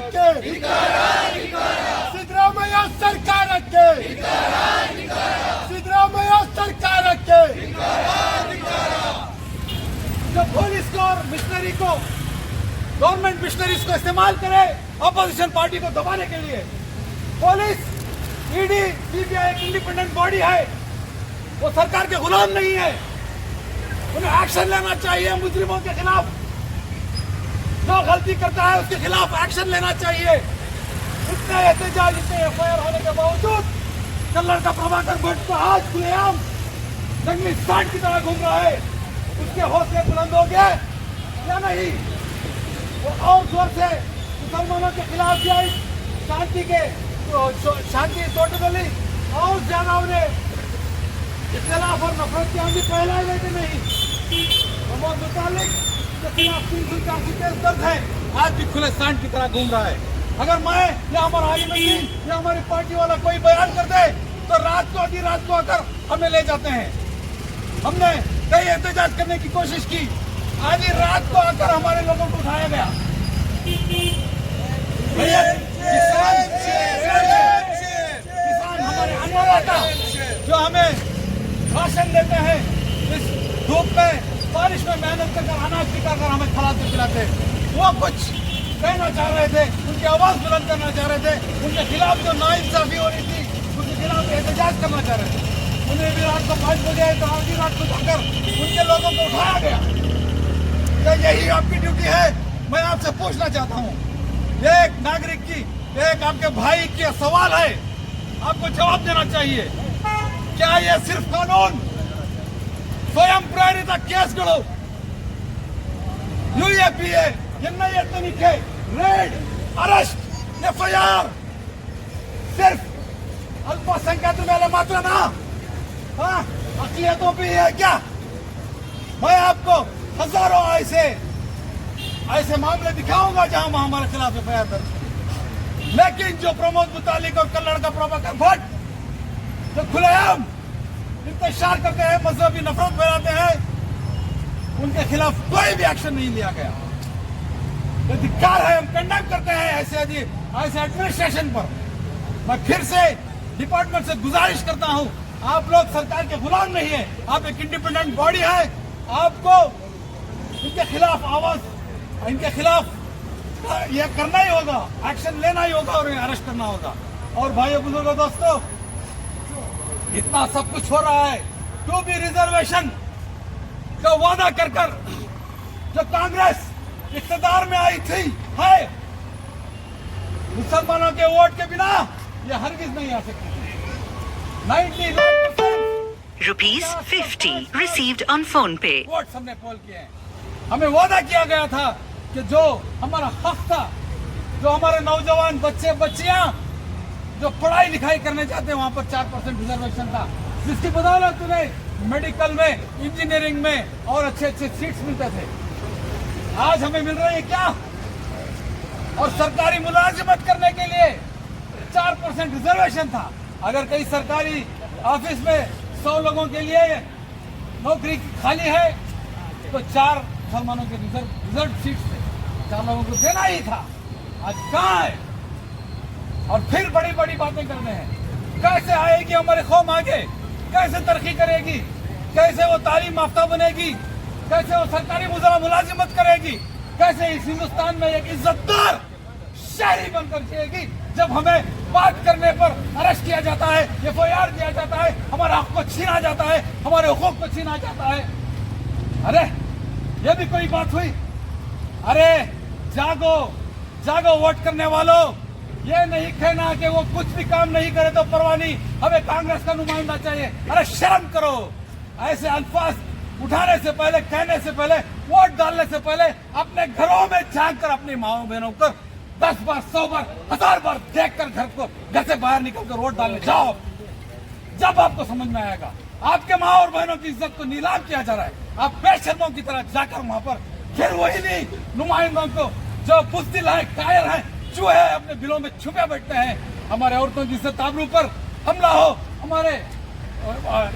ಸರ್ಕಾರಕ್ಕೆ ಸಿದ್ದರಾಮಯ್ಯ ಸರ್ಕಾರಕ್ಕೆ ಸಿದ್ದರಾಮಯ್ಯ ಸರ್ಕಾರಕ್ಕೆ जो पुलिस को और मिशनरी को गवर्नमेंट मिशनरीज को इस्तेमाल करे अपोजिशन पार्टी को दबाने के लिए। पुलिस ईडी सीबीआई एक इंडिपेंडेंट बॉडी है, वो सरकार के गुलाम नहीं है। उन्हें एक्शन लेना चाहिए मुजरिमों के खिलाफ, जो गलती करता है उसके खिलाफ एक्शन लेना चाहिए। इतने एहतजाज इतने एफआईआर होने के बावजूद कल्लड़ का प्रभाकर भट्ट को आज खुलेआम जंगली सांड की तरह घूम रहा है। उसके हौसले बुलंद हो गए या नहीं? वो और जोर से मुसलमानों के खिलाफ जाए, शांति तोड़ने और ज्यादा उन्हें इख्तिलाफ और नफरत की आंधी फैलाए गए थे नहीं। प्रमोद मुतालिक के खिलाफ 384 केस दर्ज है, आज भी खुले सांड की तरह घूम रहा है। अगर मैं या हमारा आलिम या हमारी पार्टी वाला कोई बयान कर दे तो रात को आधी रात को आकर हमें ले जाते हैं। हमने कई एहतजाज करने की कोशिश की, आज ही रात को आकर हमारे लोगों को उठाया गया। किसान हमारे अन्नदाता जो हमें राशन देते हैं, इस धूप में बारिश में मेहनत कर अनाज पिकाकर हमें खिलाते पिलाते, वो कुछ कहना चाह रहे थे, उनकी आवाज बुलंद करना चाह रहे थे। उनके खिलाफ जो नाइंसाफी हो रही थी उसके खिलाफ एहतजाज करना चाह रहे थे। उन्हें भी रात को 5 बजे तो आधी रात को जाकर उनके लोगों को उठाया गया। क्या यही आपकी ड्यूटी है? मैं आपसे पूछना चाहता हूँ, ये एक नागरिक की, एक आपके भाई की सवाल है, आपको जवाब देना चाहिए। क्या ये सिर्फ कानून ಸ್ವಯಂ ಪ್ರೇರಿತ ಕೇಸ್ಗಳು, ಯುಎಪಿಎ, ಎನ್ಐಎ ತನಿಖೆ, ರೇಡ್, ಅರೆಸ್ಟ್, ಎಫ್ಐಆರ್ सिर्फ अल्पसंख्यकों ಮೇಲೆ ಮಾತ್ರ ना? हाँ, अकलियतों पे है क्या? मैं आपको हजारों ऐसे मामले दिखाऊंगा जहां हमारे खिलाफ एफआईआर दर्ज, लेकिन जो प्रमोद मुतालिक और कल्लड़ का प्रभाकर भट्ट जो खुलेआम इंतशार करते हैं, मजहबी नफरत फैलाते हैं, उनके खिलाफ कोई भी एक्शन नहीं लिया गया। ये धिक्कार है, हम कंडेम करते हैं ऐसे एडमिनिस्ट्रेशन पर। मैं फिर से डिपार्टमेंट से गुजारिश करता हूं, आप लोग सरकार के गुलाम नहीं है, आप एक इंडिपेंडेंट बॉडी है, आपको इनके खिलाफ इनके खिलाफ ये करना ही होगा, एक्शन लेना ही होगा और अरेस्ट करना होगा। और भाइयों बुजुर्गों दोस्तों, इतना सब कुछ हो रहा है, टू बी रिजर्वेशन का वादा कर जो कांग्रेस इख्तियार में आई थी है, मुसलमानों के वोट के बिना ये हरगिज नहीं आ सकती। 99% ₹50 received on phone pay. Vote हमने पोल किए हैं। हमें वादा किया गया था कि जो हमारा हक था, जो हमारे नौजवान बच्चे बच्चियां जो पढ़ाई लिखाई करने जाते हैं वहां पर 4% रिजर्वेशन था, जिसकी बदौलत उन्हें मेडिकल में, इंजीनियरिंग में और अच्छे सीट्स मिलते थे। आज हमें मिल रही है क्या? और सरकारी मुलाजिमत करने के लिए 4% रिजर्वेशन था। अगर कहीं सरकारी ऑफिस में 100 लोगों के लिए नौकरी खाली है तो 4 मुसलमानों के रिजर्व सीट थे, 4 लोगों को देना ही था। आज कहाँ है? और फिर बड़ी बड़ी बातें करते हैं। कैसे आएगी हमारी कौम आगे? कैसे तरक्की करेगी? कैसे वो तालीम याफ्ता बनेगी? कैसे वो सरकारी मुलाजिमत करेगी? कैसे इस हिंदुस्तान में एक इज्जतदार शहरी बनकर जिएगी जब हमें बात करने पर अरेस्ट किया जाता है, एफआईआर दिया जाता है, हमारे हक को छीना जाता है, हमारे हुकूक को छीना जाता है? अरे ये भी कोई बात हुई? अरे जागो वोट करने वालों, ये नहीं कहना कि वो कुछ भी काम नहीं करे तो परवाह नहीं, हमें कांग्रेस का नुमाइंदा चाहिए। अरे शर्म करो, ऐसे अल्फाज उठाने से पहले, कहने से पहले, वोट डालने से पहले अपने घरों में झांक कर अपनी माओ बहनों को 10 बार, 100 बार, 1000 बार देख कर घर से बाहर निकल कर वोट डालने जाओ। जब आपको समझ में आएगा आपके माँ और बहनों की इज्जत को नीलाम किया जा रहा है, आप बेशर्मों की तरह जाकर वहां पर फिर वही नहीं नुमाइंदों को जो बुज़दिल है, कायर है, चूहे अपने बिलों में छुपे बैठते हैं, हमारे औरतों की इज्जत आबरू पर हमला हो, हमारे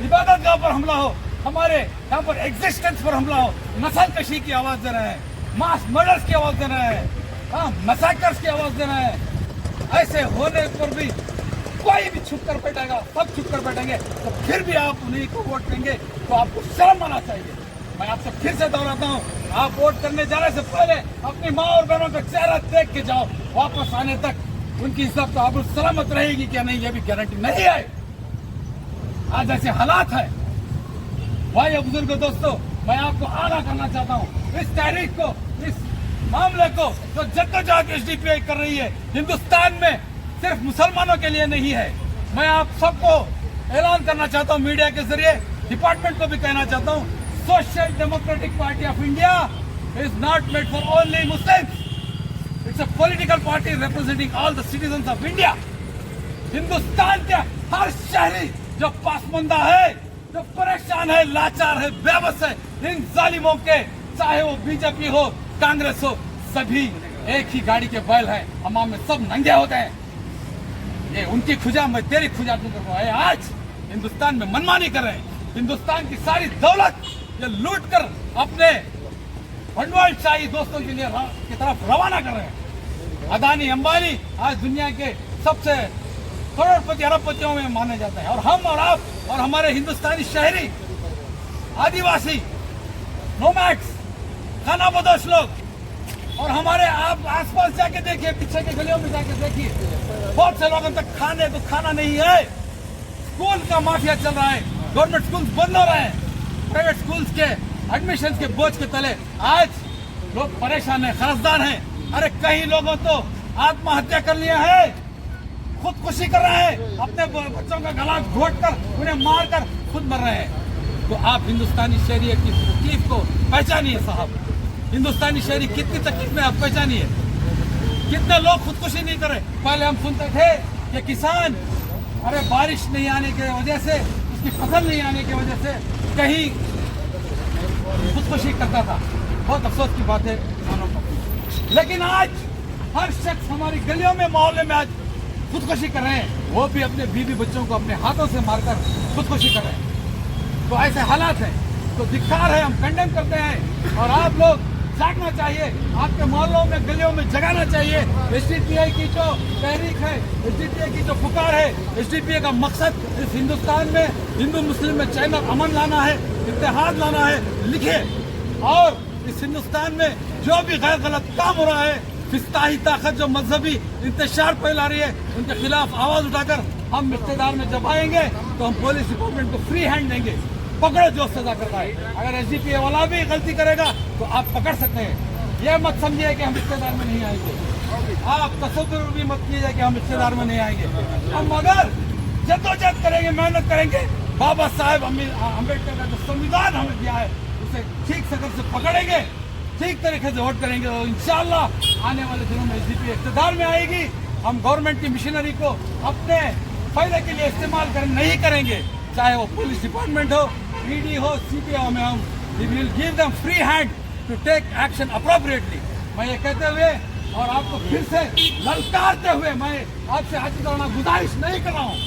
इबादत गाह पर हमला हो, हमारे यहाँ पर एग्जिस्टेंस पर हमला हो, नस्ल कशी की आवाज दे रहे हैं, मास मर्डर्स की आवाज दे रहे हैं। हाँ, मैसेकर्स की आवाज दे रहे हैं। ऐसे होने पर भी कोई भी छुप कर बैठेगा, सब छुप कर बैठेंगे, तो फिर भी आप उन्हीं को वोट देंगे, तो आपको शर्म आना चाहिए। मैं आपसे फिर से दोहराता हूँ, आप वोट करने जाने से पहले अपनी माँ और बहनों का चेहरा देख के जाओ। वापस आने तक उनकी सब तो आप सलामत रहेगी क्या नहीं, ये भी गारंटी नहीं है। आज ऐसे हालात है। भाई बुजुर्ग दोस्तों, मैं आपको आगाह करना चाहता हूँ, इस तारीख को, इस मामले को जो जद्दोजहद एसडीपीआई कर रही है हिंदुस्तान में, सिर्फ मुसलमानों के लिए नहीं है। मैं आप सबको ऐलान करना चाहता हूँ, मीडिया के जरिए डिपार्टमेंट को भी कहना चाहता हूँ, social Democratic Party of India is not made for only Muslims, it's a political party representing all the citizens of India. Hindustan के हर शहरी जो पासमंदा है, जो परेशान है, लाचार है, बेबस है, इन जालिमों के, चाहे वो बीजेपी हो, कांग्रेस हो, सभी एक ही गाड़ी के बैल हैं, हमाम में सब नंगे होते हैं। ये उनकी खुजा, मैं तेरी खुजा तू कर रहा है। आज हिंदुस्तान में मनमानी कर रहे हैं, हिंदुस्तान की सारी दौलत ये लूट कर अपने भंडवालशाही दोस्तों के लिए की तरफ रवाना कर रहे हैं। अदानी अंबानी आज दुनिया के सबसे करोड़पति अरबपतियों में माने जाते हैं, और हम और आप और हमारे हिंदुस्तानी शहरी, आदिवासी, नोमैड्स, खानाबदोश लोग, और हमारे आप आसपास जाके देखिए, पीछे के गलियों में जाके देखिए, बहुत से लोगों तक खाने को खाना नहीं है। स्कूल का माफिया चल रहा है, गवर्नमेंट स्कूल बंद हो रहे हैं, प्राइवेट स्कूल्स के एडमिशन के बोझ के तले आज लोग परेशान हैं, कर्जदार हैं। अरे कई लोगों तो आत्महत्या कर लिया है, खुदकुशी कर रहे हैं, अपने बच्चों का गला घोट कर, उन्हें मार कर खुद मर रहे हैं। तो आप हिंदुस्तानी शहरी की तकलीफ को पहचानिए साहब, हिंदुस्तानी शहरी कितनी तकलीफ में आप पहचानिए। कितने लोग खुदकुशी नहीं कर रहे। पहले हम सुनते थे कि किसान, अरे बारिश नहीं आने की वजह से, उसकी फसल नहीं आने की वजह से कहीं खुदकुशी करता था। बहुत अफसोस की बात है किसानों को। लेकिन आज हर शख्स हमारी गलियों में, मोहल्ले में आज खुदकुशी कर रहे हैं, वो भी अपने बीवी बच्चों को अपने हाथों से मारकर खुदकुशी कर रहे हैं। तो ऐसे हालात हैं, तो धिक्कार है, हम कंडेम करते हैं। और आप लोग जागना चाहिए, आपके मोहल्लों में, गलियों में जगाना चाहिए। एसडीपीआई की जो तहरीक है, एसडीपीआई की जो पुकार है, एसडीपीआई का मकसद इस हिंदुस्तान में हिंदू मुस्लिम में चैन और अमन लाना है, इत्तेहाद लाना है। लिखे, और इस हिंदुस्तान में जो भी गैर गलत काम हो रहा है, फिस्ताही ताकत जो मजहबी इंतशार फैला रही है, उनके खिलाफ आवाज उठाकर हम इख्तियार में जब आएंगे तो हम पुलिस डिपार्टमेंट को फ्री हैंड देंगे। पकड़ो जो सजा करता है। अगर एसडीपीआई वाला भी गलती करेगा तो आप पकड़ सकते हैं। यह मत समझिए कि हम इख्तियार में नहीं आएंगे, आप तसव्वुर भी मत कीजिए कि हम इख्तियार में नहीं आएंगे। हम अगर जद्दोजहद करेंगे, मेहनत करेंगे, बाबा साहेब अम्बेडकर का जो संविधान हमें दिया है उसे ठीक से पकड़ेंगे, ठीक तरीके से वोट करेंगे, तो इंशाअल्लाह आने वाले दिनों में एसडीपीआई इख्तियार में आएगी। हम गवर्नमेंट की मिशनरी को अपने फायदे के लिए इस्तेमाल नहीं करेंगे, चाहे वो पुलिस डिपार्टमेंट हो, ईडी हो, सीबीआई में, हम we will give them free hand to take action appropriately. मैं ये कहते हुए और आपको फिर से ललकारते हुए मैं आपसे हाजिर करना गुजारिश नहीं कर रहा हूँ,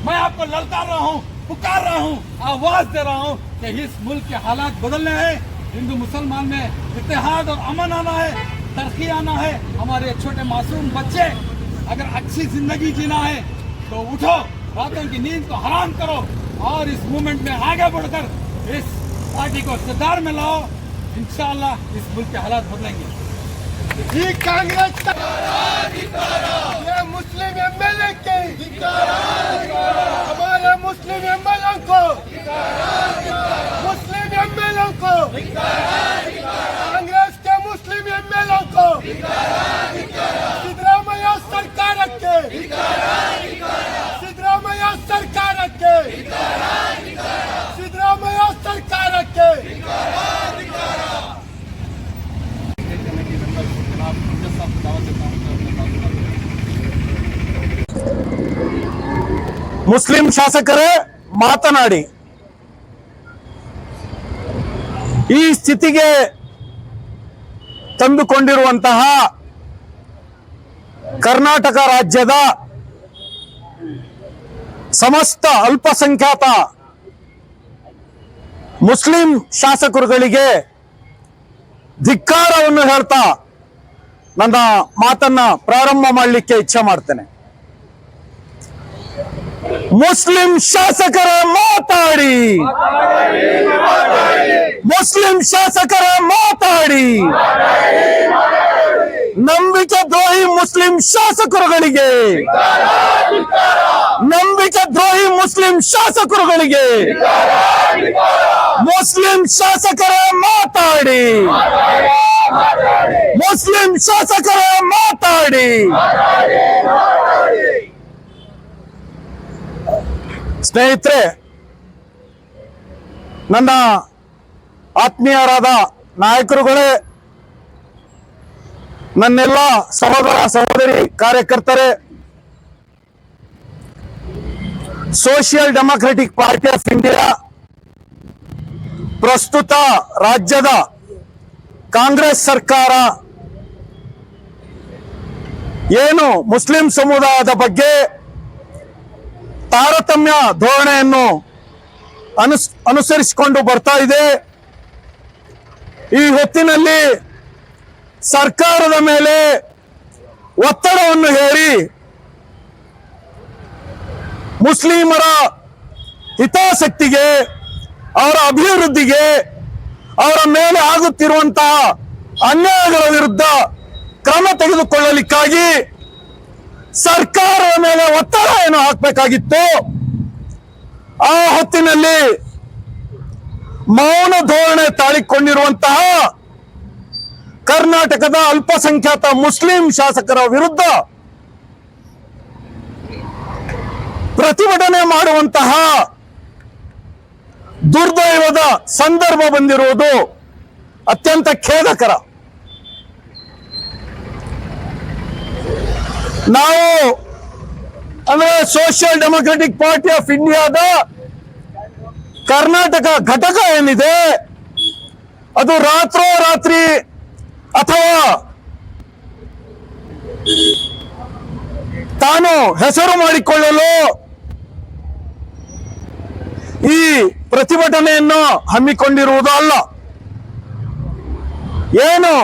मैं आपको ललकार रहा हूँ, पुकार रहा हूँ, आवाज दे रहा हूँ कि इस मुल्क के हालात बदलने हैं, हिंदू मुसलमान में इत्तेहाद और अमन आना है, तरक्की आना है। हमारे छोटे मासूम बच्चे अगर अच्छी जिंदगी जीना है तो उठो, रातों की नींद को हराम करो और इस मूवमेंट में आगे बढ़कर इस पार्टी को इख्तियार में लाओ। इंशाअल्लाह इस मुल्क के हालात बदलेंगे। ये कांग्रेस का ये मुस्लिम एमएलए के हमारे मुस्लिम एमएलए को कांग्रेस के मुस्लिम एमएलए को सिद्धरामैया सरकार के सिद्धरामैया सरकार के सिद्धरामैया सरकार के ಮುಸ್ಲಿಂ ಶಾಸಕರೇ ಮಾತನಾಡಿ ಈ ಸ್ಥಿತಿಗೆ ತಂದುಕೊಂಡಿರುವಂತಹ ಕರ್ನಾಟಕ ರಾಜ್ಯದ ಸಮಸ್ತ ಅಲ್ಪಸಂಖ್ಯಾತ ಮುಸ್ಲಿಂ ಶಾಸಕರುಗಳಿಗೆ ಧಿಕ್ಕಾರವನ್ನು ಹೇಳ್ತಾ ನನ್ನ ಮಾತನ್ನ ಪ್ರಾರಂಭ ಮಾಡಲಿಕ್ಕೆ ಇಚ್ಛೆ ಮಾಡ್ತೇನೆ. ಮುಸ್ಲಿಂ ಶಾಸಕರ ಮಾತಾಡಿ, ಮುಸ್ಲಿಂ ಶಾಸಕರ ಮಾತಾಡಿ, ನಂಬಿಕೆ ದ್ರೋಹಿ ಮುಸ್ಲಿಂ ಶಾಸಕರುಗಳಿಗೆ, ನಂಬಿಕೆ ದ್ರೋಹಿ ಮುಸ್ಲಿಂ ಶಾಸಕರುಗಳಿಗೆ ಮುಸ್ಲಿಂ ಶಾಸಕರ ಮಾತಾಡಿ, ಮುಸ್ಲಿಂ ಶಾಸಕರ ಮಾತಾಡಿ. ಸ್ನೇಹಿತರೆ, ನನ್ನ ಆತ್ಮೀಯರಾದ ನಾಯಕರುಗಳೇ, ನನ್ನೆಲ್ಲ ಸಹೋದರ ಸಹೋದರಿ ಕಾರ್ಯಕರ್ತರೇ, Social Democratic Party of India ಪ್ರಸ್ತುತ ರಾಜ್ಯದ ಕಾಂಗ್ರೆಸ್ ಸರ್ಕಾರ ಏನು ಮುಸ್ಲಿಂ ಸಮುದಾಯದ ಬಗ್ಗೆ ತಾರತಮ್ಯ ಧೋರಣೆಯನ್ನು ಅನುಸರಿಸಿಕೊಂಡು ಬರ್ತಾ ಇದೆ. ಈ ಹೊತ್ತಿನಲ್ಲಿ ಸರ್ಕಾರದ ಮೇಲೆ ಒತ್ತಡವನ್ನು ಹೇರಿ ಮುಸ್ಲಿಮರ ಹಿತಾಸಕ್ತಿಗೆ, ಅವರ ಅಭಿವೃದ್ಧಿಗೆ, ಅವರ ಮೇಲೆ ಆಗುತ್ತಿರುವಂತಹ ಅನ್ಯಾಯಗಳ ವಿರುದ್ಧ ಕ್ರಮ ತೆಗೆದುಕೊಳ್ಳಲಿಕ್ಕಾಗಿ ಸರ್ಕಾರದ ಮೇಲೆ ಒತ್ತಡ ಏನು ಹಾಕಬೇಕಾಗಿತ್ತು, ಆ ಹೊತ್ತಿನಲ್ಲಿ ಮೌನ ಧೋರಣೆ ತಾಳಿಕೊಂಡಿರುವಂತಹ ಕರ್ನಾಟಕದ ಅಲ್ಪಸಂಖ್ಯಾತ ಮುಸ್ಲಿಂ ಶಾಸಕರ ವಿರುದ್ಧ ಪ್ರತಿಭಟನೆ ಮಾಡುವಂತಹ ದುರ್ದೈವದ ಸಂದರ್ಭ ಬಂದಿರುವುದು ಅತ್ಯಂತ ಖೇದಕರ. ನಾವು ಅಂದ್ರೆ ಸೋಷಿಯಲ್ ಡೆಮಾಕ್ರೆಟಿಕ್ ಪಾರ್ಟಿ ಆಫ್ ಇಂಡಿಯಾದ ಕರ್ನಾಟಕ ಘಟಕ ಏನಿದೆ, ಅದು ರಾತ್ರೋರಾತ್ರಿ ಅಥವಾ ತಾನು ಹೆಸರು ಮಾಡಿಕೊಳ್ಳಲು ಈ ಪ್ರತಿಭಟನೆಯನ್ನು ಹಮ್ಮಿಕೊಂಡಿರುವುದು ಅಲ್ಲ. ಏನು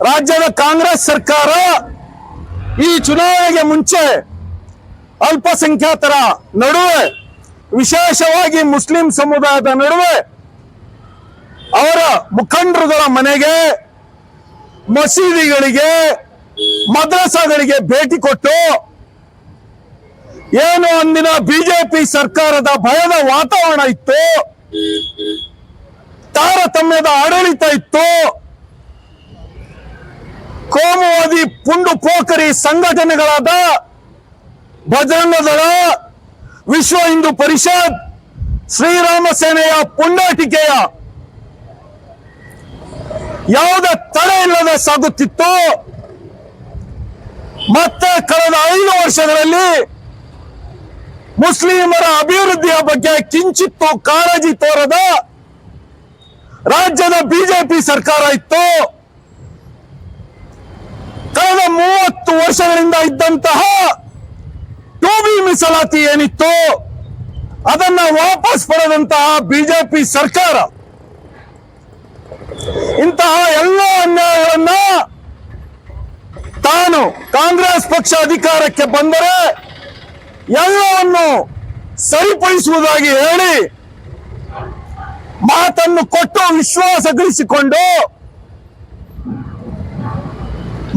ರಾಜ್ಯದ ಕಾಂಗ್ರೆಸ್ ಸರ್ಕಾರ ಈ ಚುನಾವಣೆಗೆ ಮುಂಚೆ ಅಲ್ಪಸಂಖ್ಯಾತರ ನಡುವೆ, ವಿಶೇಷವಾಗಿ ಮುಸ್ಲಿಂ ಸಮುದಾಯದ ನಡುವೆ ಅವರ ಮುಖಂಡರುಗಳ ಮನೆಗೆ, ಮಸೀದಿಗಳಿಗೆ, ಮದ್ರಸಾಗಳಿಗೆ ಭೇಟಿ ಕೊಟ್ಟು ಏನು ಅಂದಿನ ಬಿಜೆಪಿ ಸರ್ಕಾರದ ಭಯದ ವಾತಾವರಣ ಇತ್ತು, ತಾರತಮ್ಯದ ಆಡಳಿತ ಇತ್ತು, ಕೋಮುವಾದಿ ಪುಂಡು ಪೋಖರಿ ಸಂಘಟನೆಗಳಾದ ಬಜರಂಗ ದಳ, ವಿಶ್ವ ಹಿಂದೂ ಪರಿಷತ್, ಶ್ರೀರಾಮ ಸೇನೆಯ ಪುಂಡಾಟಿಕೆಯ ಯಾವುದೇ ತಡೆ ಇಲ್ಲದೆ ಸಾಗುತ್ತಿತ್ತು. ಮತ್ತೆ ಕಳೆದ 5 ವರ್ಷಗಳಲ್ಲಿ ಮುಸ್ಲಿಮರ ಅಭಿವೃದ್ಧಿಯ ಬಗ್ಗೆ ಕಿಂಚಿತ್ತು ಕಾಳಜಿ ತೋರದ ರಾಜ್ಯದ ಬಿಜೆಪಿ ಸರ್ಕಾರ ಇತ್ತು. ಕಳೆದ 30 ವರ್ಷಗಳಿಂದ ಇದ್ದಂತಹ 2B ಮೀಸಲಾತಿ ಏನಿತ್ತು, ಅದನ್ನ ವಾಪಸ್ ಪಡೆದಂತಹ ಬಿಜೆಪಿ ಸರ್ಕಾರ ಇಂತಹ ಎಲ್ಲ ಅನ್ಯಾಯಗಳನ್ನ ತಾನು ಕಾಂಗ್ರೆಸ್ ಪಕ್ಷ ಅಧಿಕಾರಕ್ಕೆ ಬಂದರೆ ಎಲ್ಲವನ್ನು ಸರಿಪಡಿಸುವುದಾಗಿ ಹೇಳಿ ಮಾತನ್ನು ಕೊಟ್ಟು ವಿಶ್ವಾಸ ಗಳಿಸಿಕೊಂಡು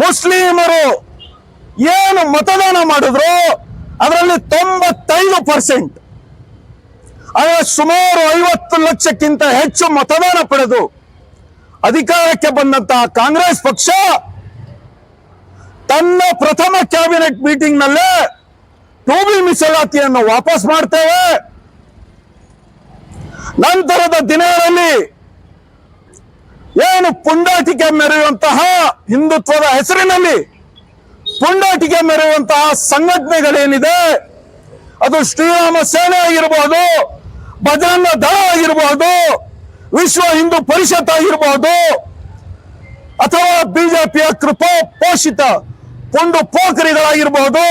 ಮುಸ್ಲಿಮರು ಏನು ಮತದಾನ ಮಾಡಿದ್ರು ಅದರಲ್ಲಿ 95%, ಅಂದರೆ ಸುಮಾರು 50 ಲಕ್ಷಕ್ಕಿಂತ ಹೆಚ್ಚು ಮತದಾನ ಪಡೆದು ಅಧಿಕಾರಕ್ಕೆ ಬಂದಂತಹ ಕಾಂಗ್ರೆಸ್ ಪಕ್ಷ ತನ್ನ ಪ್ರಥಮ ಕ್ಯಾಬಿನೆಟ್ ಮೀಟಿಂಗ್ ನಲ್ಲೇ 2B ಮೀಸಲಾತಿಯನ್ನು ವಾಪಸ್ ಮಾಡ್ತೇವೆ, ನಂತರದ ದಿನಗಳಲ್ಲಿ ಏನು ಪುಂಡಾಟಿಕೆ ಮೆರೆಯುವಂತಹ ಹಿಂದುತ್ವದ ಹೆಸರಿನಲ್ಲಿ ಪುಂಡಾಟಿಕೆ ಮೆರೆಯುವಂತಹ ಸಂಘಟನೆಗಳೇನಿದೆ, ಅದು ಶ್ರೀರಾಮ ಸೇನೆ ಆಗಿರಬಹುದು, ಬಜರಂಗ ದಳ ಆಗಿರಬಹುದು, ವಿಶ್ವ ಹಿಂದೂ ಪರಿಷತ್ ಆಗಿರಬಹುದು, ಅಥವಾ ಬಿಜೆಪಿಯ ಕೃಪಾ ಪೋಷಿತ ಪುಂಡು ಪೋಖರಿಗಳಾಗಿರಬಹುದು,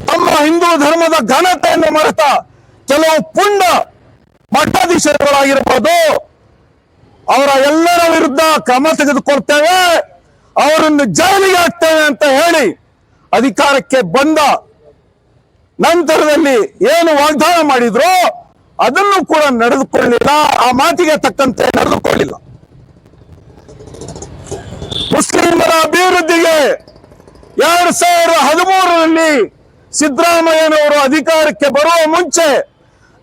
ತಮ್ಮ ಹಿಂದೂ ಧರ್ಮದ ಘನತೆಯನ್ನು ಮರೆತ ಕೆಲವು ಪುಂಡ ಮಠಾಧೀಶರುಗಳಾಗಿರಬಹುದು, ಅವರ ಎಲ್ಲರ ವಿರುದ್ಧ ಕ್ರಮ ತೆಗೆದುಕೊಳ್ತೇವೆ, ಅವರನ್ನು ಜೈಲಿಗೆ ಹಾಕ್ತೇವೆ ಅಂತ ಹೇಳಿ ಅಧಿಕಾರಕ್ಕೆ ಬಂದ ನಂತರದಲ್ಲಿ ಏನು ವಾಗ್ದಾನ ಮಾಡಿದ್ರು ಅದನ್ನು ಕೂಡ ನಡೆದುಕೊಳ್ಳಿಲ್ಲ, ಆ ಮಾತಿಗೆ ತಕ್ಕಂತೆ ನಡೆದುಕೊಳ್ಳಿಲ್ಲ. ಮುಸ್ಲಿಮರ ಅಭಿವೃದ್ಧಿಗೆ 2013ರಲ್ಲಿ ಸಿದ್ದರಾಮಯ್ಯನವರು ಅಧಿಕಾರಕ್ಕೆ ಬರುವ ಮುಂಚೆ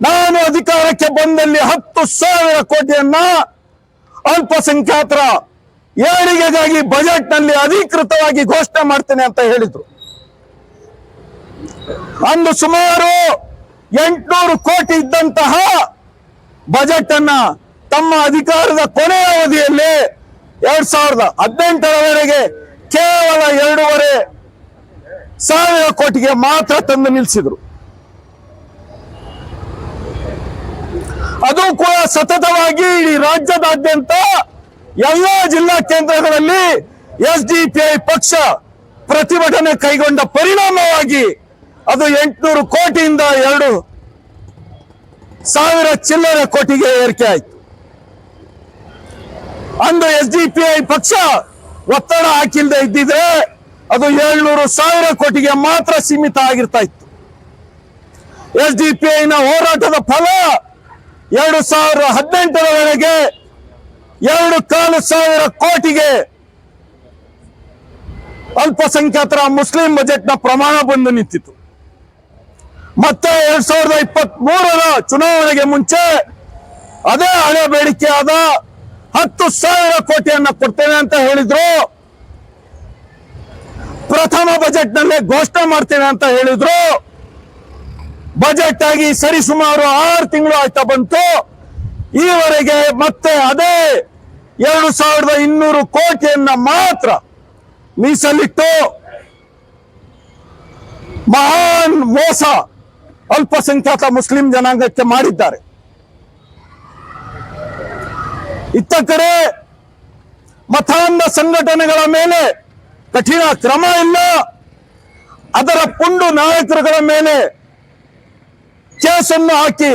ನಾನು ಅಧಿಕಾರಕ್ಕೆ ಬಂದಲ್ಲಿ 10,000 ಕೋಟಿಯನ್ನ ಅಲ್ಪಸಂಖ್ಯಾತರ ಏಳಿಗೆಗಾಗಿ ಬಜೆಟ್ ನಲ್ಲಿ ಅಧಿಕೃತವಾಗಿ ಘೋಷಣೆ ಮಾಡ್ತೇನೆ ಅಂತ ಹೇಳಿದ್ರು. ಅಂದು ಸುಮಾರು 800 ಕೋಟಿ ಇದ್ದಂತಹ ಬಜೆಟ್ ಅನ್ನ ತಮ್ಮ ಅಧಿಕಾರದ ಕೊನೆಯ ಅವಧಿಯಲ್ಲಿ 2018ರವರೆಗೆ ಕೇವಲ 2,500 ಕೋಟಿಗೆ ಮಾತ್ರ ತಂದು ನಿಲ್ಲಿಸಿದ್ರು. ಅದು ಕೂಡ ಸತತವಾಗಿ ಇಡೀ ರಾಜ್ಯದಾದ್ಯಂತ ಎಲ್ಲ ಜಿಲ್ಲಾ ಕೇಂದ್ರಗಳಲ್ಲಿ ಎಸ್ಡಿಪಿಐ ಪಕ್ಷ ಪ್ರತಿಭಟನೆ ಕೈಗೊಂಡ ಪರಿಣಾಮವಾಗಿ ಅದು 800 ಕೋಟಿಯಿಂದ 2,000 ಚಿಲ್ಲರೆ ಕೋಟಿಗೆ ಏರಿಕೆ ಆಯಿತು. ಅಂದು ಎಸ್ಡಿಪಿಐ ಪಕ್ಷ ಒತ್ತಡ ಹಾಕಿಲ್ಲದೆ ಇದ್ದಿದ್ರೆ ಅದು 700,000 ಕೋಟಿಗೆ ಮಾತ್ರ ಸೀಮಿತ ಆಗಿರ್ತಾ ಇತ್ತು. ಎಸ್ಡಿಪಿಐನ ಹೋರಾಟದ ಫಲ 2018ರವರೆಗೆ 2,500 ಕೋಟಿಗೆ ಅಲ್ಪಸಂಖ್ಯಾತರ ಮುಸ್ಲಿಂ ಬಜೆಟ್ನ ಪ್ರಮಾಣ ಬಂದು ನಿಂತಿತು. ಮತ್ತೆ 2023ರ ಚುನಾವಣೆಗೆ ಮುಂಚೆ ಅದೇ ಹಳೆ ಬೇಡಿಕೆಯಾದ 10,000 ಕೋಟಿಯನ್ನ ಕೊಡ್ತೇನೆ ಅಂತ ಹೇಳಿದ್ರು. ಪ್ರಥಮ ಬಜೆಟ್ ನಲ್ಲೇ ಘೋಷಣೆ ಮಾಡ್ತೇನೆ ಅಂತ ಹೇಳಿದ್ರು. ಬಜೆಟ್ ಆಗಿ ಸರಿಸುಮಾರು 6 ತಿಂಗಳು ಆಯ್ತಾ ಬಂತು. ಈವರೆಗೆ ಮತ್ತೆ ಅದೇ 2,200 ಕೋಟಿಯನ್ನ ಮಾತ್ರ ಮೀಸಲಿಟ್ಟು ಮಹಾನ್ ಮೋಸ ಅಲ್ಪಸಂಖ್ಯಾತ ಮುಸ್ಲಿಂ ಜನಾಂಗಕ್ಕೆ ಮಾಡಿದ್ದಾರೆ. ಇತ್ತ ಕಡೆ ಮತಾಂಧ ಸಂಘಟನೆಗಳ ಮೇಲೆ ಕಠಿಣ ಕ್ರಮ ಇಲ್ಲ, ಅದರ ಪುಂಡು ನಾಯಕರುಗಳ ಮೇಲೆ ಕೇಸನ್ನು ಹಾಕಿ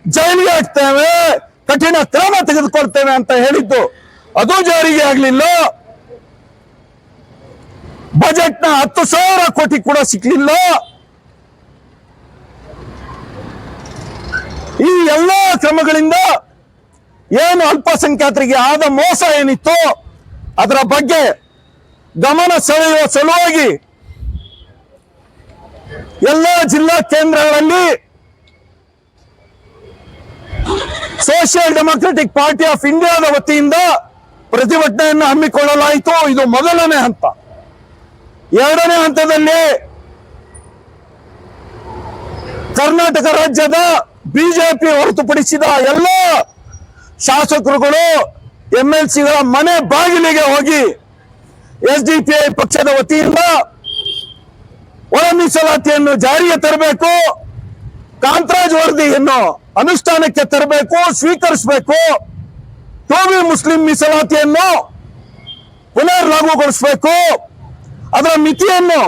ಜೈಲಿಗೆ ಹಾಕ್ತೇವೆ, ಕಠಿಣ ಕ್ರಮ ತೆಗೆದುಕೊಳ್ತೇವೆ ಅಂತ ಹೇಳಿದ್ದು ಅದು ಜಾರಿಗೆ ಆಗಲಿಲ್ಲ. ಬಜೆಟ್ನ 10,000 ಕೋಟಿ ಕೂಡ ಸಿಕ್ಕಲಿಲ್ಲ. ಈ ಎಲ್ಲಾ ಕ್ರಮಗಳಿಂದ ಏನು ಅಲ್ಪಸಂಖ್ಯಾತರಿಗೆ ಆದ ಮೋಸ ಏನಿತ್ತು ಅದರ ಬಗ್ಗೆ ಗಮನ ಸೆಳೆಯುವ ಸಲುವಾಗಿ ಎಲ್ಲ ಜಿಲ್ಲಾ ಕೇಂದ್ರಗಳಲ್ಲಿ ಸೋಷಿಯಲ್ ಡೆಮೊಕ್ರೆಟಿಕ್ ಪಾರ್ಟಿ ಆಫ್ ಇಂಡಿಯಾದ ವತಿಯಿಂದ ಪ್ರತಿಭಟನೆಯನ್ನು ಹಮ್ಮಿಕೊಳ್ಳಲಾಯಿತು. ಇದು ಮೊದಲನೇ ಹಂತ. ಎರಡನೇ ಹಂತದಲ್ಲಿ ಕರ್ನಾಟಕ ರಾಜ್ಯದ ಬಿಜೆಪಿ ಹೊರತುಪಡಿಸಿದ ಎಲ್ಲ ಶಾಸಕರುಗಳು ಎಂಎಲ್ಸಿಗಳ ಮನೆ ಬಾಗಿಲಿಗೆ ಹೋಗಿ ಎಸ್ಡಿಪಿಐ ಪಕ್ಷದ ವತಿಯಿಂದ ಒಳ ಮೀಸಲಾತಿಯನ್ನು ಜಾರಿಗೆ ತರಬೇಕು, ಕಾಂತರಾಜ್ ವರದಿಯನ್ನು ಅನುಷ್ಠಾನಕ್ಕೆ ತರಬೇಕು, ಸ್ವೀಕರಿಸಬೇಕು, ಟೋಬಿ ಮುಸ್ಲಿಂ ಮೀಸಲಾತಿಯನ್ನು ಪುನರ್ ಲಾಗುಗೊಳಿಸಬೇಕು, ಅದರ ಮಿತಿಯನ್ನು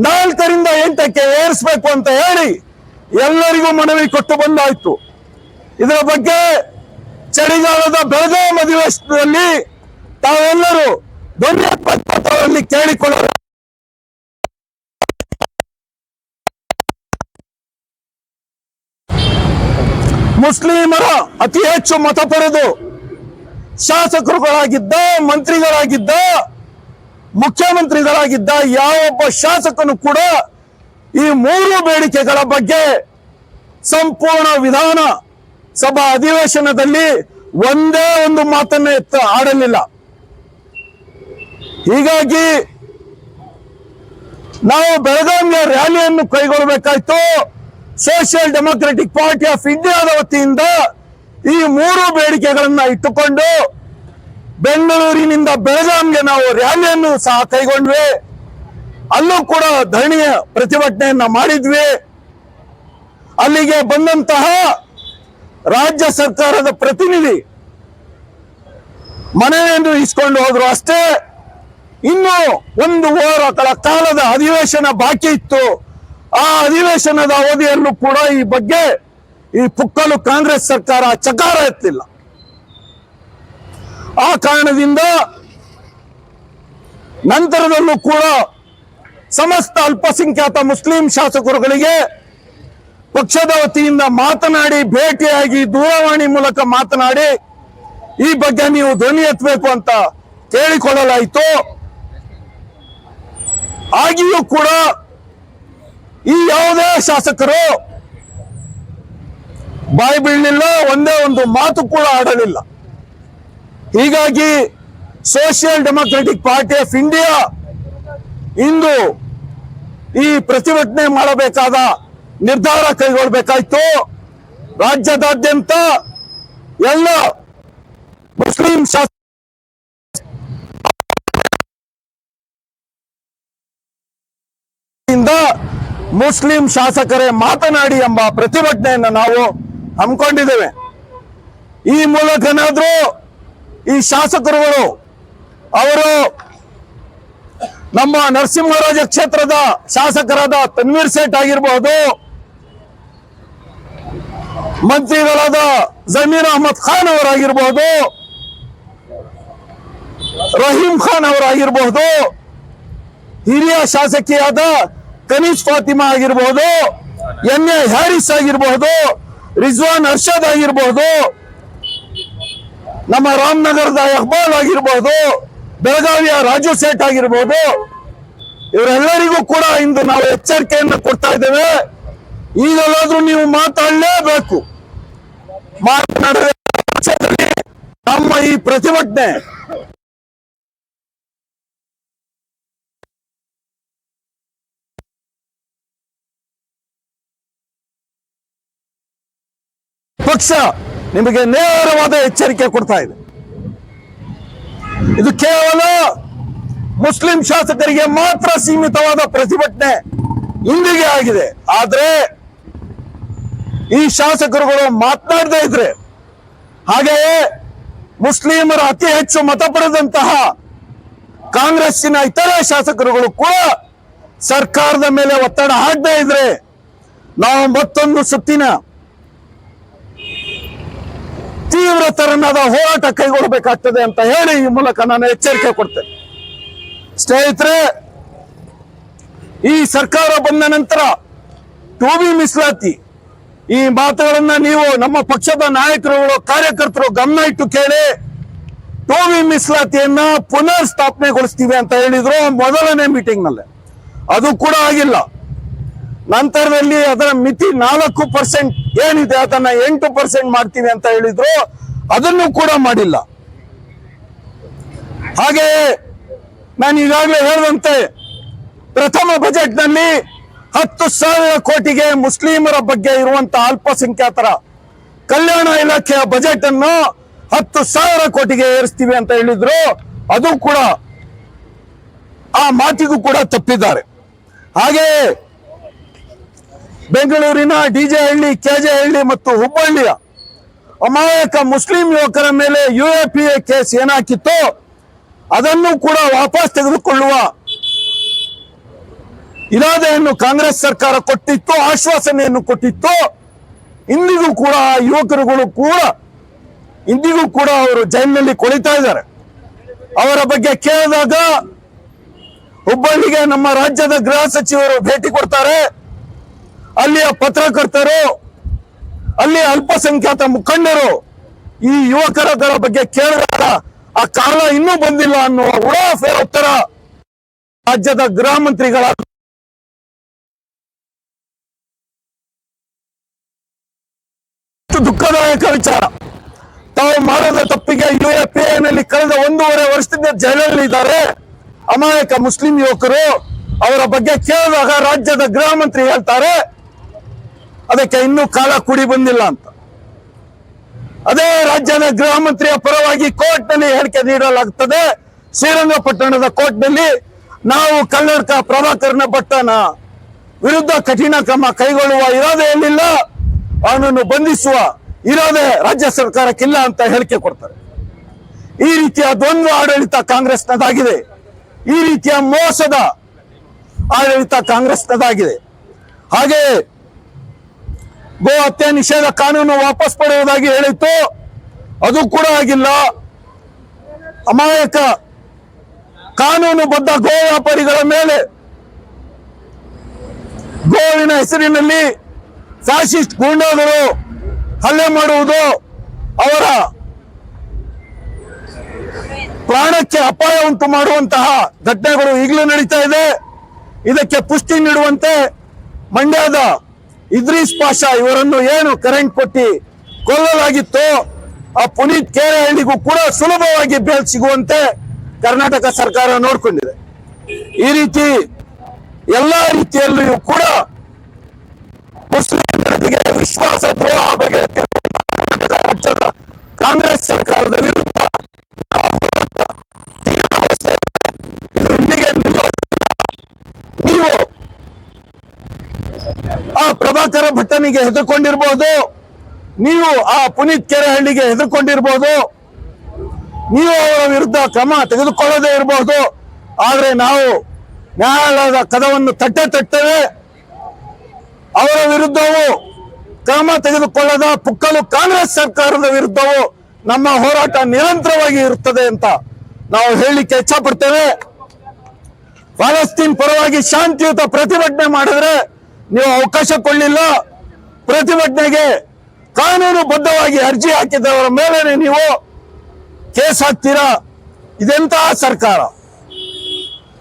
4ರಿಂದ 8ಕ್ಕೆ ಏರಿಸಬೇಕು ಅಂತ ಹೇಳಿ ಎಲ್ಲರಿಗೂ ಮನವಿ ಕೊಟ್ಟು ಬಂದಾಯ್ತು. ಇದರ ಬಗ್ಗೆ ಚಳಿಗಾಲದ ಬೆಳಗಾವಿ ಅಧಿವೇಶನದಲ್ಲಿ ತಾವೆಲ್ಲರೂ ಧ್ವನಿ ಕೇಳಿಕೊಳ್ಳ ಮುಸ್ಲಿಮರ ಅತಿ ಹೆಚ್ಚು ಮತ ಪಡೆದು ಶಾಸಕರುಗಳಾಗಿದ್ದ, ಮಂತ್ರಿಗಳಾಗಿದ್ದ, ಮುಖ್ಯಮಂತ್ರಿಗಳಾಗಿದ್ದ ಯಾವೊಬ್ಬ ಶಾಸಕನು ಕೂಡ ಈ 3 ಬೇಡಿಕೆಗಳ ಬಗ್ಗೆ ಸಂಪೂರ್ಣ ವಿಧಾನ ಸಭಾ ಅಧಿವೇಶನದಲ್ಲಿ ಒಂದೇ ಒಂದು ಮಾತನ್ನು ಆಡಲಿಲ್ಲ. ಹೀಗಾಗಿ ನಾವು ಬೆಳಗಾವಿಯ ರ್ಯಾಲಿಯನ್ನು ಕೈಗೊಳ್ಳಬೇಕಾಯ್ತು. ಸೋಷಿಯಲ್ ಡೆಮೊಕ್ರೆಟಿಕ್ ಪಾರ್ಟಿ ಆಫ್ ಇಂಡಿಯಾದ ವತಿಯಿಂದ ಈ 3 ಬೇಡಿಕೆಗಳನ್ನ ಇಟ್ಟುಕೊಂಡು ಬೆಂಗಳೂರಿನಿಂದ ಬೆಳಗಾವಿಗೆ ನಾವು ರ್ಯಾಲಿಯನ್ನು ಸಹ ಕೈಗೊಂಡ್ವಿ. ಅಲ್ಲೂ ಕೂಡ ಧರಣಿಯ ಪ್ರತಿಭಟನೆಯನ್ನ ಮಾಡಿದ್ವಿ. ಅಲ್ಲಿಗೆ ಬಂದಂತಹ ರಾಜ್ಯ ಸರ್ಕಾರದ ಪ್ರತಿನಿಧಿ ಮನೆಯನ್ನು ಇಸ್ಕೊಂಡು ಹೋದ್ರು ಅಷ್ಟೇ. ಇನ್ನು 1 ವಾರಗಳ ಕಾಲದ ಅಧಿವೇಶನ ಬಾಕಿ ಇತ್ತು. ಆ ಅಧಿವೇಶನದ ಅವಧಿಯಲ್ಲೂ ಕೂಡ ಈ ಬಗ್ಗೆ ಈ ಪುಕ್ಕಲು ಕಾಂಗ್ರೆಸ್ ಸರ್ಕಾರ ಚಕಾರ ಎತ್ತಿಲ್ಲ. ಆ ಕಾರಣದಿಂದ ನಂತರದಲ್ಲೂ ಕೂಡ ಸಮಸ್ತ ಅಲ್ಪಸಂಖ್ಯಾತ ಮುಸ್ಲಿಂ ಶಾಸಕರುಗಳಿಗೆ ಪಕ್ಷದ ವತಿಯಿಂದ ಮಾತನಾಡಿ, ಭೇಟಿಯಾಗಿ, ದೂರವಾಣಿ ಮೂಲಕ ಮಾತನಾಡಿ ಈ ಬಗ್ಗೆ ನೀವು ಧ್ವನಿ ಎತ್ತಬೇಕು ಅಂತ ಕೇಳಿಕೊಳ್ಳಲಾಯಿತು. ಆಗಿಯೂ ಕೂಡ ಈ ಯಾವುದೇ ಶಾಸಕರು ಬಾಯಿ ಬೀಳಲಿಲ್ಲ, ಒಂದೇ ಒಂದು ಮಾತು ಕೂಡ ಆಡಲಿಲ್ಲ. ಹೀಗಾಗಿ Social Democratic Party of India ಇಂದು ಈ ಪ್ರತಿಭಟನೆ ಮಾಡಬೇಕಾದ ನಿರ್ಧಾರ ಕೈಗೊಳ್ಳಬೇಕಾಯ್ತು. ರಾಜ್ಯದಾದ್ಯಂತ ಎಲ್ಲ ಮುಸ್ಲಿಂ ಮುಸ್ಲಿಂ ಶಾಸಕರೇ ಮಾತನಾಡಿ ಎಂಬ ಪ್ರತಿಭಟನೆಯನ್ನು ನಾವು ಹಮ್ಮಿಕೊಂಡಿದ್ದೇವೆ. ಈ ಮೂಲಕನಾದ್ರೂ ಈ ಶಾಸಕರುಗಳು ಅವರು ನಮ್ಮ ನರಸಿಂಹರಾಜ ಕ್ಷೇತ್ರದ ಶಾಸಕರಾದ ತನ್ವೀರ್ ಸೇಠ್ ಆಗಿರಬಹುದು, ಮಂತ್ರಿಗಳಾದ ಜಮೀರ್ ಅಹಮದ್ ಖಾನ್ ಅವರಾಗಿರಬಹುದು, ರಹೀಂ ಖಾನ್ ಅವರಾಗಿರಬಹುದು, ಹಿರಿಯ ಶಾಸಕಿಯಾದ ಕನೀಜ್ ಫಾತಿಮಾ ಆಗಿರಬಹುದು, ಎನ್.ಎ. ಹ್ಯಾರಿಸ್ ಆಗಿರಬಹುದು, ರಿಜ್ವಾನ್ ಅರ್ಷದ್ ಆಗಿರಬಹುದು, ನಮ್ಮ ರಾಮನಗರದ ಇಕ್ಬಾಲ್ ಆಗಿರಬಹುದು, ಬೆಳಗಾವಿಯ ರಾಜು ಸೇಠ್ ಆಗಿರಬಹುದು, ಇವರೆಲ್ಲರಿಗೂ ಕೂಡ ಇಂದು ನಾವು ಎಚ್ಚರಿಕೆಯನ್ನು ಕೊಡ್ತಾ ಇದ್ದೇವೆ. ಈಗಲಾದ್ರೂ ನೀವು ಮಾತಾಡಲೇಬೇಕು. ಮಾತನಾಡದೆ ನಮ್ಮ ಈ ಪ್ರತಿಭಟನೆ ಪಕ್ಷ ನಿಮಗೆ ನೇರವಾದ ಎಚ್ಚರಿಕೆ ಕೊಡ್ತಾ ಇದೆ. ಇದು ಕೇವಲ ಮುಸ್ಲಿಂ ಶಾಸಕರಿಗೆ ಮಾತ್ರ ಸೀಮಿತವಾದ ಪ್ರತಿಭಟನೆ ಇಂದಿಗೆ ಆಗಿದೆ. ಆದ್ರೆ ಈ ಶಾಸಕರುಗಳು ಮಾತನಾಡದೇ ಇದ್ರೆ, ಹಾಗೆಯೇ ಮುಸ್ಲಿಮರ ಅತಿ ಹೆಚ್ಚು ಮತ ಪಡೆದಂತಹ ಕಾಂಗ್ರೆಸ್ಸಿನ ಇತರೆ ಶಾಸಕರುಗಳು ಕೂಡ ಸರ್ಕಾರದ ಮೇಲೆ ಒತ್ತಡ ಹಾಕದೇ ಇದ್ರೆ ನಾವು ಮತ್ತೊಂದು ಸುತ್ತಿನ ತೀವ್ರ ತರನಾದ ಹೋರಾಟ ಕೈಗೊಳ್ಳಬೇಕಾಗ್ತದೆ ಅಂತ ಹೇಳಿ ಈ ಮೂಲಕ ನಾನು ಎಚ್ಚರಿಕೆ ಕೊಡ್ತೇನೆ. ಸ್ನೇಹಿತರೆ, ಈ ಸರ್ಕಾರ ಬಂದ ನಂತರ ಟೋಬಿ ಮಿಸ್ಲಾತಿ ಈ ಮಾತುಗಳನ್ನ ನೀವು ನಮ್ಮ ಪಕ್ಷದ ನಾಯಕರುಗಳು, ಕಾರ್ಯಕರ್ತರು ಗಮನ ಇಟ್ಟು ಕೇಳಿ. ಟೋಬಿ ಮಿಸ್ಲಾತಿಯನ್ನ ಪುನರ್ ಸ್ಥಾಪನೆಗೊಳಿಸ್ತೀವಿ ಅಂತ ಹೇಳಿದ್ರು ಮೊದಲನೇ ಮೀಟಿಂಗ್ ನಲ್ಲಿ. ಅದು ಕೂಡ ಆಗಿಲ್ಲ. ನಂತರದಲ್ಲಿ ಅದರ ಮಿತಿ 4% ಏನಿದೆ ಅದನ್ನ 8% ಮಾಡ್ತೀವಿ ಅಂತ ಹೇಳಿದ್ರು, ಅದನ್ನು ಕೂಡ ಮಾಡಿಲ್ಲ. ಹಾಗೆ ನಾನು ಈಗಾಗಲೇ ಹೇಳಿದಂತೆ ಪ್ರಥಮ ಬಜೆಟ್ ನಲ್ಲಿ 10,000 ಕೋಟಿಗೆ ಮುಸ್ಲಿಮರ ಬಗ್ಗೆ ಇರುವಂತಹ ಅಲ್ಪಸಂಖ್ಯಾತರ ಕಲ್ಯಾಣ ಇಲಾಖೆಯ ಬಜೆಟ್ ಅನ್ನು 10,000 ಕೋಟಿಗೆ ಏರಿಸ್ತೀವಿ ಅಂತ ಹೇಳಿದ್ರು. ಅದು ಕೂಡ ಆ ಮಾತಿಗೂ ಕೂಡ ತಪ್ಪಿದ್ದಾರೆ. ಹಾಗೆ ಬೆಂಗಳೂರಿನ ಡಿಜೆ ಹಳ್ಳಿ, ಕೆಜೆ ಹಳ್ಳಿ ಮತ್ತು ಹುಬ್ಬಳ್ಳಿಯ ಅಮಾಯಕ ಮುಸ್ಲಿಂ ಯುವಕರ ಮೇಲೆ UAPA ಕೇಸ್ ಏನಾಕಿತ್ತು ಅದನ್ನು ಕೂಡ ವಾಪಸ್ ತೆಗೆದುಕೊಳ್ಳುವ ಇರಾದೆಯನ್ನು ಕಾಂಗ್ರೆಸ್ ಸರ್ಕಾರ ಕೊಟ್ಟಿತ್ತು, ಆಶ್ವಾಸನೆಯನ್ನು ಕೊಟ್ಟಿತ್ತು. ಇಂದಿಗೂ ಕೂಡ ಯುವಕರುಗಳು ಕೂಡ ಇಂದಿಗೂ ಕೂಡ ಅವರು ಜೈಲಿನಲ್ಲಿ ಕೊಳಿತಾ ಇದ್ದಾರೆ. ಅವರ ಬಗ್ಗೆ ಕೇಳಿದಾಗ ಹುಬ್ಬಳ್ಳಿಗೆ ನಮ್ಮ ರಾಜ್ಯದ ಗೃಹ ಸಚಿವರು ಭೇಟಿ ಕೊಡ್ತಾರೆ. ಅಲ್ಲಿಯ ಪತ್ರಕರ್ತರು, ಅಲ್ಲಿ ಅಲ್ಪಸಂಖ್ಯಾತ ಮುಖಂಡರು ಈ ಯುವಕರ ಬಗ್ಗೆ ಕೇಳಿದಾಗ ಆ ಕಾಲ ಇನ್ನೂ ಬಂದಿಲ್ಲ ಅನ್ನುವ ಉಡಾಫೆ ಉತ್ತರ ರಾಜ್ಯದ ಗೃಹ ಮಂತ್ರಿಗಳ ದುಃಖದಾಯಕ ವಿಚಾರ. ತಾವು ಮಾಡದ ತಪ್ಪಿಗೆ UAPA ನಲ್ಲಿ ಕಳೆದ 1.5 ವರ್ಷದಿಂದ ಜೈಲಲ್ಲಿದ್ದಾರೆ ಅಮಾಯಕ ಮುಸ್ಲಿಂ ಯುವಕರು. ಅವರ ಬಗ್ಗೆ ಕೇಳಿದಾಗ ರಾಜ್ಯದ ಗೃಹ ಮಂತ್ರಿ ಹೇಳ್ತಾರೆ ಅದಕ್ಕೆ ಇನ್ನೂ ಕಾಲ ಕೂಡಿ ಬಂದಿಲ್ಲ ಅಂತ. ಅದೇ ರಾಜ್ಯದ ಗೃಹ ಮಂತ್ರಿಯ ಪರವಾಗಿ ಕೋರ್ಟ್ ನಲ್ಲಿ ಹೇಳಿಕೆ ನೀಡಲಾಗುತ್ತದೆ. ಶ್ರೀರಂಗಪಟ್ಟಣದ ಕೋರ್ಟ್ ನಲ್ಲಿ ನಾವು ಕನ್ನಡಕ ಪ್ರಭಾಕರನ ಭಟ್ಟನ ವಿರುದ್ಧ ಕಠಿಣ ಕ್ರಮ ಕೈಗೊಳ್ಳುವ ಇರಾದೆಯಲ್ಲಿಲ್ಲ, ಅವನನ್ನು ಬಂಧಿಸುವ ಇರಾದೆ ರಾಜ್ಯ ಸರ್ಕಾರಕ್ಕಿಲ್ಲ ಅಂತ ಹೇಳಿಕೆ ಕೊಡ್ತಾರೆ. ಈ ರೀತಿಯ ದ್ವಂದ್ವ ಆಡಳಿತ ಕಾಂಗ್ರೆಸ್ನದಾಗಿದೆ. ಈ ರೀತಿಯ ಮೋಸದ ಆಡಳಿತ ಕಾಂಗ್ರೆಸ್ನದಾಗಿದೆ. ಹಾಗೆ ಗೋ ಹತ್ಯೆ ನಿಷೇಧ ಕಾನೂನು ವಾಪಸ್ ಪಡೆಯುವುದಾಗಿ ಹೇಳಿತ್ತು, ಅದು ಕೂಡ ಆಗಿಲ್ಲ. ಅಮಾಯಕ ಕಾನೂನುಬದ್ಧ ಗೋ ವ್ಯಾಪಾರಿಗಳ ಮೇಲೆ ಗೋವಿನ ಹೆಸರಿನಲ್ಲಿ ಫ್ಯಾಸಿಸ್ಟ್ ಗೂಂಡಾಗಳು ಹಲ್ಲೆ ಮಾಡುವುದು, ಅವರ ಪ್ರಾಣಕ್ಕೆ ಅಪಾಯ ಉಂಟು ಮಾಡುವಂತಹ ಘಟನೆಗಳು ಈಗಲೂ ನಡೀತಾ ಇದೆ. ಇದಕ್ಕೆ ಪುಷ್ಟಿ ನೀಡುವಂತೆ ಮಂಡ್ಯದ ಇದ್ರೀಸ್ ಪಾಷಾ ಇವರನ್ನು ಏನು ಕರೆಂಟ್ ಕೊಟ್ಟಿ ಕೊಲ್ಲಲಾಗಿತ್ತು, ಆ ಪುನೀತ್ ಕೇರಹಳ್ಳಿಗೂ ಕೂಡ ಸುಲಭವಾಗಿ ಬೇಲ್ ಸಿಗುವಂತೆ ಕರ್ನಾಟಕ ಸರ್ಕಾರ ನೋಡಿಕೊಂಡಿದೆ. ಈ ರೀತಿ ಎಲ್ಲಾ ರೀತಿಯಲ್ಲಿಯೂ ಕೂಡ ಮುಸ್ಲಿಂ ಜನತೆಗೆ ವಿಶ್ವಾಸ ದ್ರೋಹ ಬಗೆಹರಿಸಿದ ರಾಜ್ಯದ ಕಾಂಗ್ರೆಸ್ ಸರ್ಕಾರದ ವಿರುದ್ಧ ನೀವು ಆ ಪ್ರಭಾಕರ ಭಟ್ಟನಿಗೆ ಹೆದರ್ಕೊಂಡಿರ್ಬೋದು, ನೀವು ಆ ಪುನೀತ್ ಕೆರೆಹಳ್ಳಿಗೆ ಹೆದರ್ಕೊಂಡಿರ್ಬೋದು, ನೀವು ಅವರ ವಿರುದ್ಧ ಕ್ರಮ ತೆಗೆದುಕೊಳ್ಳದೇ ಇರಬಹುದು. ಆದ್ರೆ ನಾವು ನ್ಯಾಯಾಲಯದ ಕದವನ್ನು ತಟ್ಟೇವೆ. ಅವರ ವಿರುದ್ಧವೂ ಕ್ರಮ ತೆಗೆದುಕೊಳ್ಳದ ಪುಕ್ಕಲು ಕಾಂಗ್ರೆಸ್ ಸರ್ಕಾರದ ವಿರುದ್ಧವೂ ನಮ್ಮ ಹೋರಾಟ ನಿರಂತರವಾಗಿ ಇರುತ್ತದೆ ಅಂತ ನಾವು ಹೇಳಲಿಕ್ಕೆ ಇಚ್ಛಪಡ್ತೇವೆ. ಫಲಸ್ತೀನ್ ಪರವಾಗಿ ಶಾಂತಿಯುತ ಪ್ರತಿಭಟನೆ ಮಾಡಿದ್ರೆ ನೀವು ಅವಕಾಶ ಕೊಡಲಿಲ್ಲ. ಪ್ರತಿಭಟನೆಗೆ ಕಾನೂನುಬದ್ಧವಾಗಿ ಅರ್ಜಿ ಹಾಕಿದವರ ಮೇಲೆ ನೀವು ಕೇಸ್ ಹಾಕ್ತೀರಾ. ಇದೆಂತಹ ಸರ್ಕಾರ?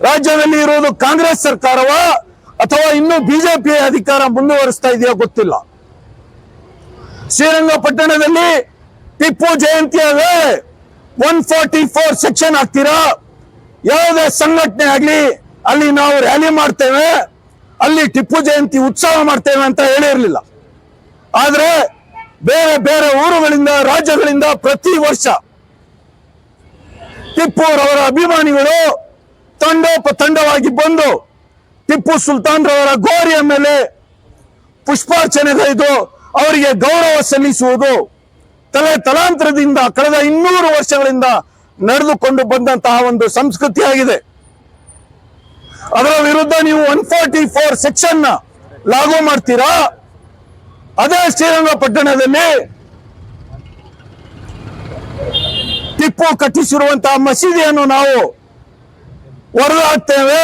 ರಾಜ್ಯದಲ್ಲಿ ಇರುವುದು ಕಾಂಗ್ರೆಸ್ ಸರ್ಕಾರವಾ ಅಥವಾ ಇನ್ನೂ ಬಿಜೆಪಿ ಅಧಿಕಾರ ಮುಂದುವರಿಸ್ತಾ ಇದೆಯೋ ಗೊತ್ತಿಲ್ಲ. ಶ್ರೀರಂಗಪಟ್ಟಣದಲ್ಲಿ ಟಿಪ್ಪು ಜಯಂತಿಯ ವೇಳೆ 144 ಸೆಕ್ಷನ್ ಹಾಕ್ತೀರಾ. ಯಾವುದೇ ಸಂಘಟನೆ ಆಗ್ಲಿ ಅಲ್ಲಿ ನಾವು ರ್ಯಾಲಿ ಮಾಡ್ತೇವೆ, ಅಲ್ಲಿ ಟಿಪ್ಪು ಜಯಂತಿ ಉತ್ಸವ ಮಾಡ್ತೇವೆ ಅಂತ ಹೇಳಿರ್ಲಿಲ್ಲ. ಆದ್ರೆ ಬೇರೆ ಬೇರೆ ಊರುಗಳಿಂದ ರಾಜ್ಯಗಳಿಂದ ಪ್ರತಿ ವರ್ಷ ಟಿಪ್ಪುರವರ ಅಭಿಮಾನಿಗಳು ತಂಡೋಪತಂಡವಾಗಿ ಬಂದು ಟಿಪ್ಪು ಸುಲ್ತಾನ್ ರವರ ಗೋರಿಯ ಮೇಲೆ ಪುಷ್ಪಾರ್ಚನೆಗೈದು ಅವರಿಗೆ ಗೌರವ ಸಲ್ಲಿಸುವುದು ತಲಾಂತರದಿಂದ ಕಳೆದ 200 ವರ್ಷಗಳಿಂದ ನಡೆದುಕೊಂಡು ಬಂದಂತಹ ಒಂದು ಸಂಸ್ಕೃತಿ ಆಗಿದೆ. ಅದರ ವಿರುದ್ಧ ನೀವು 144 ಸೆಕ್ಷನ್ ಲಾಗು ಮಾಡ್ತೀರಾ. ಅದೇ ಶ್ರೀರಂಗಪಟ್ಟಣದಲ್ಲಿ ಟಿಪ್ಪು ಕಟ್ಟಿಸಿರುವಂತಹ ಮಸೀದಿಯನ್ನು ನಾವು ಹೊರಗೆ ಹಾಕ್ತೇವೆ.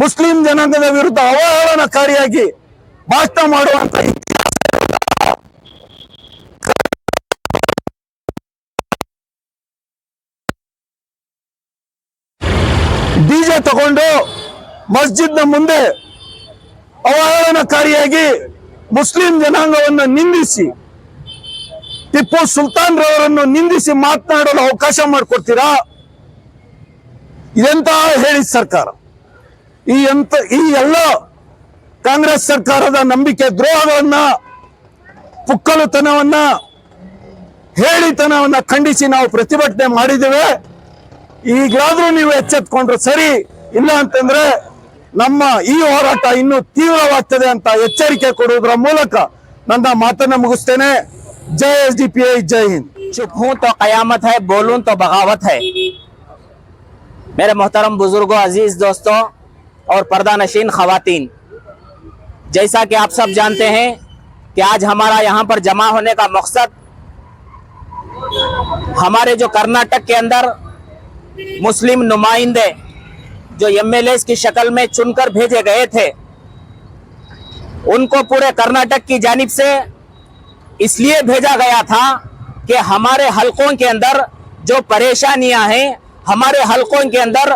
ಮುಸ್ಲಿಂ ಜನಾಂಗದ ವಿರುದ್ಧ ಅವಹೇಳನಕಾರಿಯಾಗಿ ಭಾಷಣ ಮಾಡುವಂತ ಡಿಜೆ ತಗೊಂಡು ಮಸ್ಜಿದ್ನ ಮುಂದೆ ಅವಹೇಳನಕಾರಿಯಾಗಿ ಮುಸ್ಲಿಂ ಜನಾಂಗವನ್ನು ನಿಂದಿಸಿ ಟಿಪ್ಪು ಸುಲ್ತಾನ್ ರವರನ್ನು ನಿಂದಿಸಿ ಮಾತನಾಡಲು ಅವಕಾಶ ಮಾಡಿಕೊಡ್ತೀರಾ? ಇದೆಂತಹ ಹೇಳಿದ ಸರ್ಕಾರ? ಈ ಎಲ್ಲ ಕಾಂಗ್ರೆಸ್ ಸರ್ಕಾರದ ನಂಬಿಕೆ ದ್ರೋಹಗಳನ್ನ, ಪುಕ್ಕಲುತನವನ್ನ, ಹೇಳಿತನವನ್ನ ಖಂಡಿಸಿ ನಾವು ಪ್ರತಿಭಟನೆ ಮಾಡಿದ್ದೇವೆ. ಈಗಲಾದ್ರೂ ನೀವು ಎಚ್ಚೆತ್ಕೊಂಡ್ರೆ ಸರಿ, ಇಲ್ಲ ಅಂತಂದ್ರೆ ನಮ್ಮ ಈ ಹೋರಾಟ ಇನ್ನೂ ತೀವ್ರವಾಗ್ತದೆ ಅಂತ ಎಚ್ಚರಿಕೆ ಕೊಡುವುದರ ಮೂಲಕ ನನ್ನ ಮಾತನ್ನ ಮುಗಿಸ್ತೇನೆ. जय एसडीपीआई, जय हिंद। चुप हूं तो कयामत है, बोलूं तो बगावत है। मेरे मोहतरम बुजुर्गों, अजीज दोस्तों और पर्दा नशीन खवातीन, जैसा कि आप सब जानते हैं कि आज हमारा यहाँ पर जमा होने का मकसद हमारे जो कर्नाटक के अंदर मुस्लिम नुमाइंदे जो एमएलएस की शक्ल में चुनकर भेजे गए थे, उनको पूरे कर्नाटक की जानिब से इसलिए भेजा गया था कि हमारे हलकों के अंदर जो परेशानियां हैं, हमारे हलकों के अंदर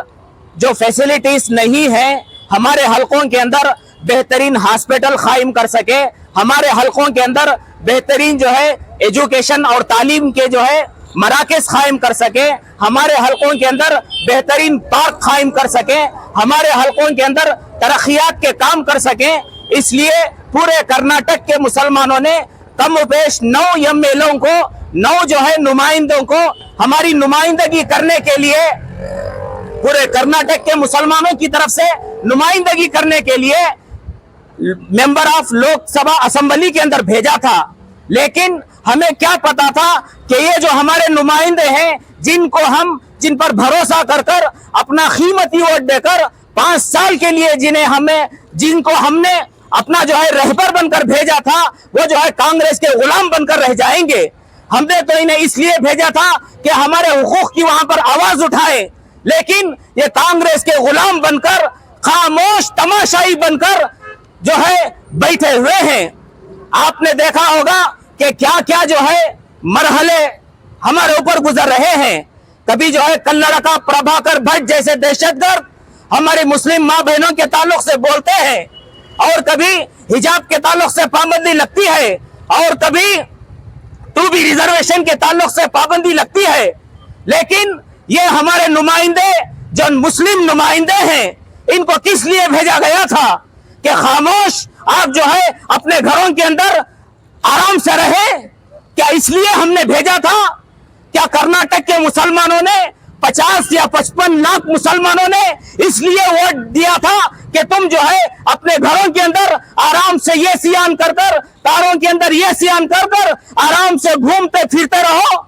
जो फैसिलिटीज नहीं है, हमारे हलकों के अंदर बेहतरीन हॉस्पिटल कायम कर सके, हमारे हलकों के अंदर बेहतरीन जो है एजुकेशन और तालीम के जो है मराकज कायम कर सके, हमारे हलकों के अंदर बेहतरीन पार्क कायम कर सके, हमारे हलकों के अंदर तरक्यात के काम कर सके। इसलिए पूरे कर्नाटक के मुसलमानों ने कम पेश 9 एमएलओ को, 9 जो है नुमाइंदों को हमारी नुमाइंदगी करने के लिए, पूरे कर्नाटक के मुसलमानों की तरफ से नुमाइंदगी करने के लिए मेंबर ऑफ लोकसभा असेंबली के अंदर भेजा था। लेकिन हमें क्या पता था कि ये जो हमारे नुमाइंदे हैं, जिन पर भरोसा कर अपना कीमती वोट देकर 5 साल के लिए जिनको हमने अपना जो है रहबर बनकर भेजा था, वो जो है कांग्रेस के गुलाम बनकर रह जाएंगे। हमने तो इन्हें इसलिए भेजा था कि हमारे हुकूक की वहां पर आवाज उठाए, लेकिन ये कांग्रेस के गुलाम बनकर, खामोश तमाशाई बनकर जो है बैठे हुए हैं। आपने देखा होगा कि क्या क्या जो है मरहले हमारे ऊपर गुजर रहे हैं। कभी जो है कल्लड़ का प्रभाकर भट्ट जैसे दहशतगर्द हमारी मुस्लिम माँ बहनों के ताल्लुक से बोलते हैं, और कभी हिजाब के ताल्लुक से पाबंदी लगती है, और कभी 2B रिजर्वेशन के ताल्लुक से पाबंदी लगती है। लेकिन ये हमारे नुमाइंदे जो मुस्लिम नुमाइंदे हैं, इनको किस लिए भेजा गया था कि खामोश आप जो है अपने घरों के अंदर आराम से रहे? क्या इसलिए हमने भेजा था? क्या कर्नाटक के मुसलमानों ने 50 या 55 लाख मुसलमानों ने इसलिए वोट दिया था कि तुम जो है अपने घरों के अंदर आराम से ये सियान कर कर, कारों के अंदर ये सियान कर कर आराम से घूमते फिरते रहो?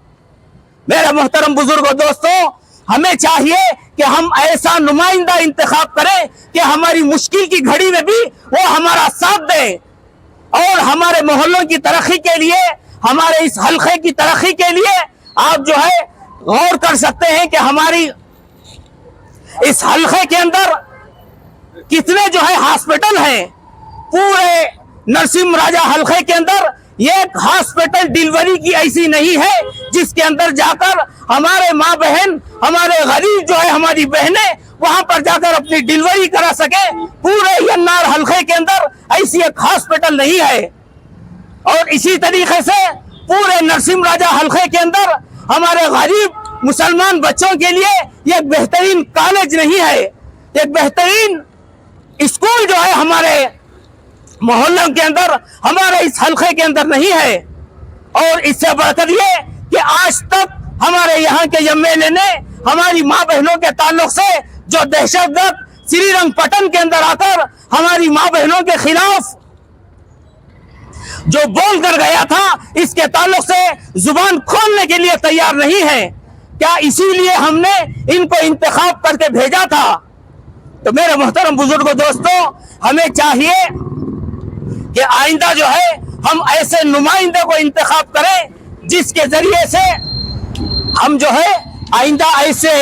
मेरे मोहतरम बुजुर्गों, दोस्तों, हमें चाहिए कि हम ऐसा नुमाइंदा इंतखाब करें कि हमारी मुश्किल की घड़ी में भी वो हमारा साथ दे, और हमारे मोहल्लों की तरक्की के लिए, हमारे इस हल्के की तरक्की के लिए आप जो है गौर कर सकते हैं कि हमारी इस हल्के के अंदर कितने जो है हॉस्पिटल हैं। पूरे नरसिंह राजा हल्के के अंदर एक हॉस्पिटल डिलीवरी की ऐसी नहीं है जिसके अंदर जाकर हमारे माँ बहन, हमारे गरीब जो है हमारी बहनें वहां पर जाकर अपनी डिलीवरी करा सके। पूरे यन्नार हल्के के अंदर ऐसी एक हॉस्पिटल नहीं है। और इसी तरीके से पूरे नरसिंह राजा हल्के के अंदर हमारे गरीब मुसलमान बच्चों के लिए एक बेहतरीन कॉलेज नहीं है, एक बेहतरीन स्कूल जो है हमारे मोहल्लों के अंदर, हमारे इस हल्के के अंदर नहीं है। और इससे बढ़कर ये कि आज तक हमारे यहाँ के एमएलए ने हमारी माँ बहनों के ताल्लुक से जो दहशतगर्द श्रीरंगपट्टन के अंदर आकर हमारी माँ बहनों के खिलाफ जो बोल कर गया था, इसके ताल्लुक से जुबान खोलने के लिए तैयार नहीं है। क्या इसीलिए हमने इनको इंतखाब करके भेजा था? तो मेरे मोहतरम बुजुर्गों, दोस्तों, हमें चाहिए कि आइंदा जो है हम ऐसे नुमाइंदे को इंतखाब करें जिसके जरिए से हम जो है आइंदा ऐसे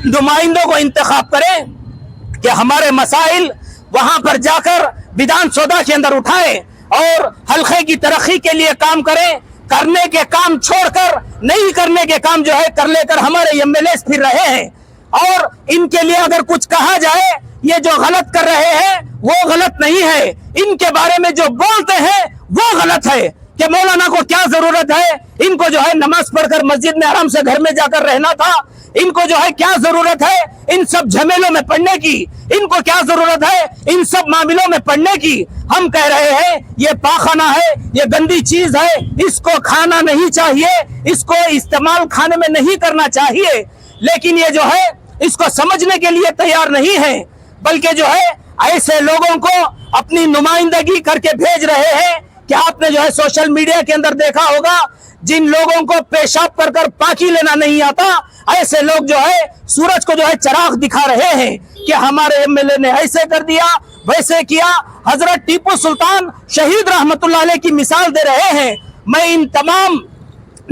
नुमाइंदों को इंतखाब करें कि हमारे मसाइल वहां पर जाकर विधान सौदा के अंदर उठाएं और हल्के की तरक्की के लिए काम करें। करने के काम छोड़कर नहीं करने के काम जो है कर लेकर हमारे एमएलए फिर रहे हैं, और इनके लिए अगर कुछ कहा जाए, ये जो गलत कर रहे हैं वो गलत नहीं है, इनके बारे में जो बोलते हैं वो गलत है। कि मौलाना को क्या जरूरत है, इनको जो है नमाज पढ़कर मस्जिद में आराम से घर में जाकर रहना था, इनको जो है क्या जरूरत है इन सब झमेलों में पड़ने की, इनको क्या जरूरत है इन सब मामलों में पड़ने की। हम कह रहे हैं ये पाखाना है, ये गंदी चीज है, इसको खाना नहीं चाहिए, इसको इस्तेमाल खाने में नहीं करना चाहिए। लेकिन ये जो है इसको समझने के लिए तैयार नहीं है, बल्कि जो है ऐसे लोगों को अपनी नुमाइंदगी करके भेज रहे हैं। क्या आपने जो है सोशल मीडिया के अंदर देखा होगा, जिन लोगों को पेशाब कर कर पाकी लेना नहीं आता, ऐसे लोग जो है सूरज को जो है चिराग दिखा रहे हैं कि हमारे एमएलए ने ऐसे कर दिया, वैसे किया। हजरत टीपू सुल्तान शहीद रहमतुल्लाह अलैह की मिसाल दे रहे हैं। मैं इन तमाम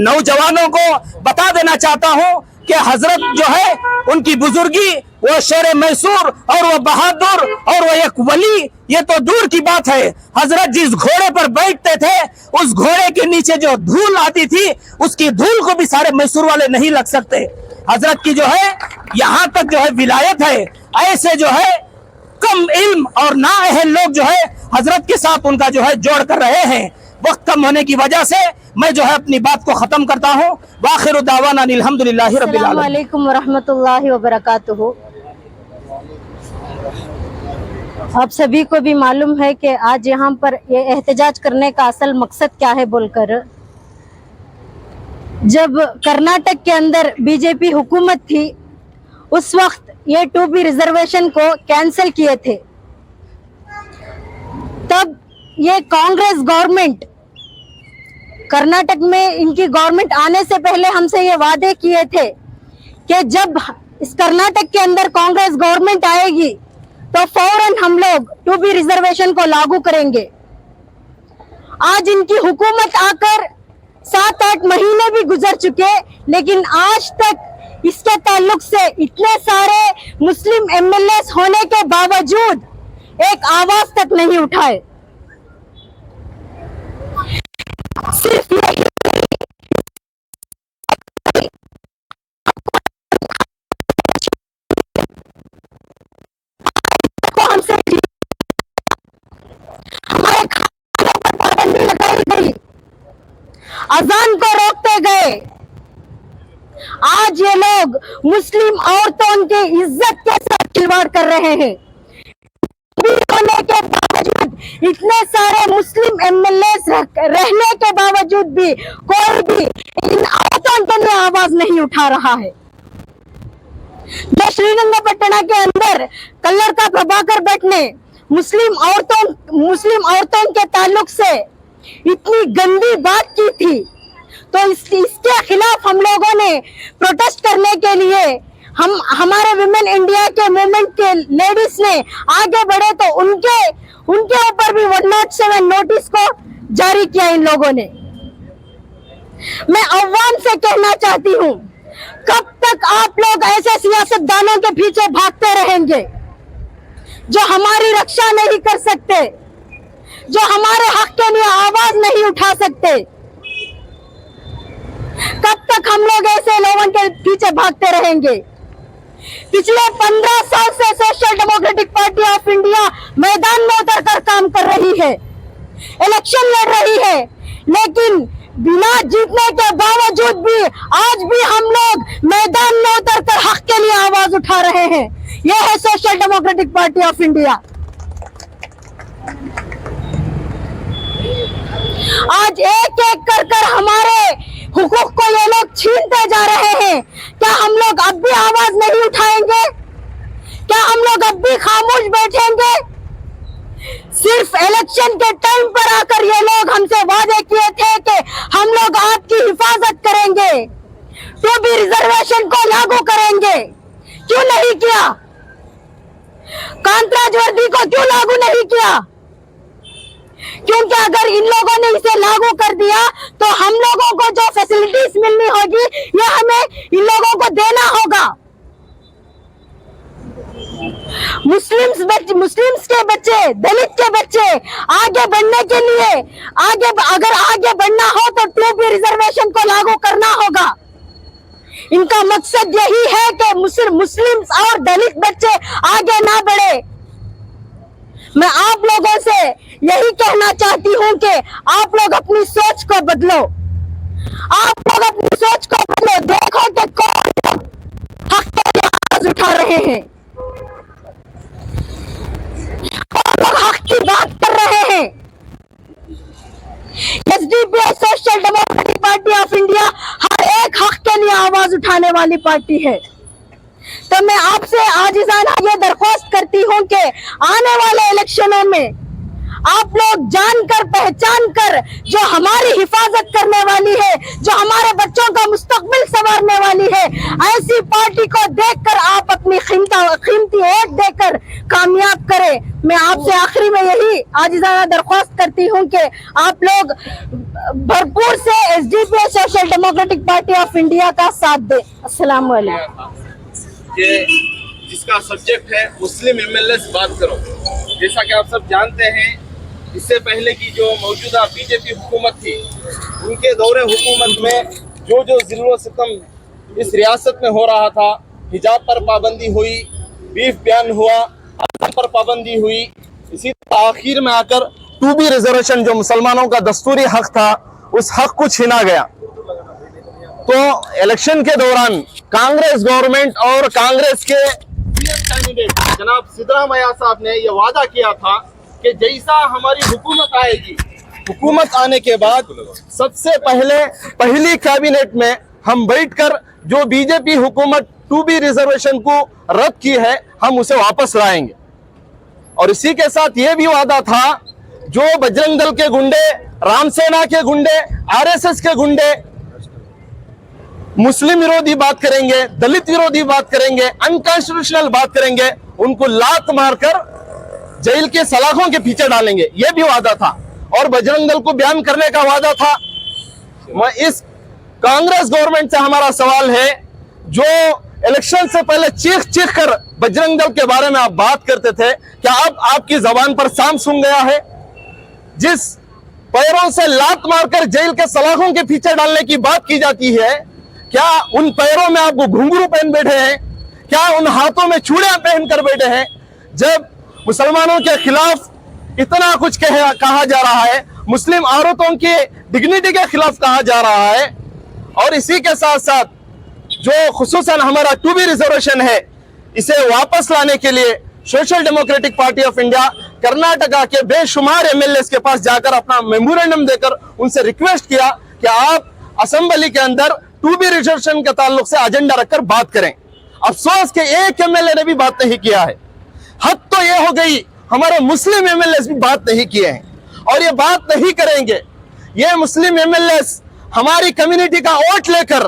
नौजवानों को बता देना चाहता हूं कि हजरत जो है उनकी बुजुर्गी, वो शेर मैसूर और वो बहादुर और वो एक वली, ये तो दूर की बात है। हजरत जिस घोड़े पर बैठते थे, उस घोड़े के नीचे जो धूल आती थी, उसकी धूल को भी सारे मैसूर वाले नहीं लग सकते। हजरत की जो है यहाँ तक जो है विलायत है। ऐसे जो है कम इल्म और नाअहल लोग जो है हजरत के साथ उनका जो है जोड़ कर रहे हैं। वक्त कम होने की वजह से मैं जो है अपनी बात को खत्म करता हूँ। वाखिरु दावाना अल्हम्दुलिल्लाहि रब्बिल आलमीन। अस्सलामु अलैकुम वरहमतुल्लाहि वबरकातुहू। आप सभी को भी मालूम है कि आज यहाँ पर ये एहतजाज करने का असल मकसद क्या है बोलकर, जब कर्नाटक के अंदर बीजेपी हुकूमत थी उस वक्त ये 2B रिजर्वेशन को कैंसिल किए थे। तब ये कांग्रेस गवर्नमेंट, कर्नाटक में इनकी गवर्नमेंट आने से पहले हमसे ये वादे किए थे कि जब इस कर्नाटक के अंदर कांग्रेस गवर्नमेंट आएगी तो फौरन हम लोग 2B रिजर्वेशन को लागू करेंगे। आज इनकी हुकूमत आकर 7-8 महीने भी गुजर चुके, लेकिन आज तक इसके ताल्लुक से इतने सारे मुस्लिम एमएलए होने के बावजूद एक आवाज तक नहीं उठाए। सिर्फ यही हमसे हमारे खाने पर पाबंदी लगाई गई, अजान को रोकते गए। आज ये लोग मुस्लिम औरतों की इज्जत के साथ खिलवाड़ कर रहे हैं। होने के बावजूद इतने सारे मुस्लिम एमएलए रहने के बावजूद भी कोई भी इन औरतों के लिए आवाज नहीं उठा रहा है। जो श्रीरंगपट्टना के अंदर कल्लर का प्रभाकर भट्ट ने मुस्लिम औरतों के ताल्लुक से इतनी गंदी बात की थी, तो इसके खिलाफ हम लोगों ने प्रोटेस्ट करने के लिए हमारे विमेन इंडिया के मूवमेंट के लेडीज ने आगे बढ़े, तो उनके ऊपर भी 107 नोटिस को जारी किया इन लोगों ने। मैं अवाम से कहना चाहती हूँ, कब तक आप लोग ऐसे सियासतदानों के पीछे भागते रहेंगे जो हमारी रक्षा नहीं कर सकते, जो हमारे हक के लिए आवाज नहीं उठा सकते? कब तक हम लोग ऐसे लोगों के पीछे भागते रहेंगे? पिछले 15 साल से social Democratic Party of India मैदान में उतरकर काम कर रही है, इलेक्शन लड़ रही है, लेकिन बिना जीतने के बावजूद भी आज भी हम लोग मैदान में उतरकर हक के लिए आवाज उठा रहे हैं। यह है social Democratic Party of India. आज एक एक कर हमारे हुकूक को ये लोग छीनते जा रहे हैं। क्या हम लोग अब भी आवाज नहीं उठाएंगे? क्या हम लोग अब भी खामोश बैठेंगे? सिर्फ इलेक्शन के टाइम पर आकर ये लोग हमसे वादे किए थे कि हम लोग आपकी हिफाजत करेंगे, 2B रिजर्वेशन को लागू करेंगे। क्यों नहीं किया? कांतराज वर्दी को क्यों लागू नहीं किया? क्योंकि अगर इन लोगों ने इसे लागू कर दिया तो हम लोगों को जो फैसिलिटीज मिलनी होगी ये हमें इन लोगों को देना होगा। मुस्लिम्स के बच्चे, दलित के बच्चे आगे बढ़ने के लिए अगर आगे बढ़ना हो तो 2B रिजर्वेशन को लागू करना होगा। इनका मकसद यही है कि मुस्लिम्स और दलित बच्चे आगे ना बढ़े। मैं आप लोगों से यही कहना चाहती हूं कि आप लोग अपनी सोच को बदलो, आप लोग अपनी सोच को बदलो। देखो कि कौन हक के लिए आवाज उठा रहे हैं, कौन लोग हक की बात कर रहे हैं। SDP Social Democratic Party of India हर एक हक के लिए आवाज उठाने वाली पार्टी है। तो मैं आपसे आजिज़ाना ये दरख्वास्त करती हूँ कि आने वाले इलेक्शनों में आप लोग जानकर पहचान कर जो हमारी हिफाजत करने वाली है, जो हमारे बच्चों का मुस्तकबिल संवारने वाली है, ऐसी पार्टी को देखकर आप अपनी कीमती वोट देकर कामयाब करें। मैं आपसे आखिरी में यही आजिज़ाना दरख्वास्त करती हूँ कि आप लोग भरपूर से SDP Social Democratic Party of India का साथ दें। अस्सलाम वालेकुम। जिसका सब्जेक्ट है मुस्लिम एमएलए बात करो। जैसा कि आप सब जानते हैं, इससे पहले की जो मौजूदा बीजेपी हुकूमत थी, उनके दौरे हुकूमत में जो ज़िल्म सितम इस रियासत में हो रहा था, हिजाब पर पाबंदी हुई, बीफ बैन हुआ, अज़ान पर पाबंदी हुई, इसी आखिर में आकर 2B रिजर्वेशन जो मुसलमानों का दस्तूरी हक था, उस हक को छीना गया। तो इलेक्शन के दौरान कांग्रेस गवर्नमेंट और कांग्रेस के सीएम कैंडिडेट जनाब सिद्धरामैया साहब ने यह वादा किया था कि जैसा हमारी हुकूमत आएगी, हुकूमत आने के बाद सबसे पहली कैबिनेट में हम बैठकर जो बीजेपी हुकूमत 2B रिजर्वेशन को रद्द की है, हम उसे वापस लाएंगे। और इसी के साथ ये भी वादा था, जो बजरंग दल के गुंडे, रामसेना के गुंडे, आरएसएस के गुंडे मुस्लिम विरोधी बात करेंगे, दलित विरोधी बात करेंगे, अनकॉन्स्टिट्यूशनल बात करेंगे, उनको लात मारकर जेल के सलाखों के पीछे डालेंगे, यह भी वादा था। और बजरंग दल को बयान करने का वादा था। मैं इस कांग्रेस गवर्नमेंट से हमारा सवाल है, जो इलेक्शन से पहले चीख चीख कर बजरंग दल के बारे में आप बात करते थे, क्या अब आपकी जबान पर सांप सूंघ गया है? जिस पैरों से लात मारकर जेल के सलाखों के पीछे डालने की बात की जाती है, क्या उन पैरों में आप घुंघरू पहन बैठे हैं? क्या उन हाथों में चूड़ियां पहन कर बैठे हैं? जब मुसलमानों के खिलाफ इतना कुछ कहा जा रहा है, मुस्लिम औरतों की डिग्निटी के खिलाफ कहा जा रहा है, और इसी के साथ साथ जो खुसूसन हमारा 2B रिजर्वेशन है, इसे वापस लाने के लिए social Democratic Party of India Karnataka के बेशुमार एमएलएस के पास जाकर अपना मेमोरेंडम देकर उनसे रिक्वेस्ट किया कि आप असेंबली के अंदर 2B रिजर्वेशन के ताल्लुक से एजेंडा रखकर बात करें। अफसोस के एक एमएलए ने भी बात नहीं किया है। हद तो यह हो गई, हमारे मुस्लिम एमएलएस भी बात नहीं किए हैं और ये बात नहीं करेंगे। ये मुस्लिम एमएलएस हमारी कम्युनिटी का वोट लेकर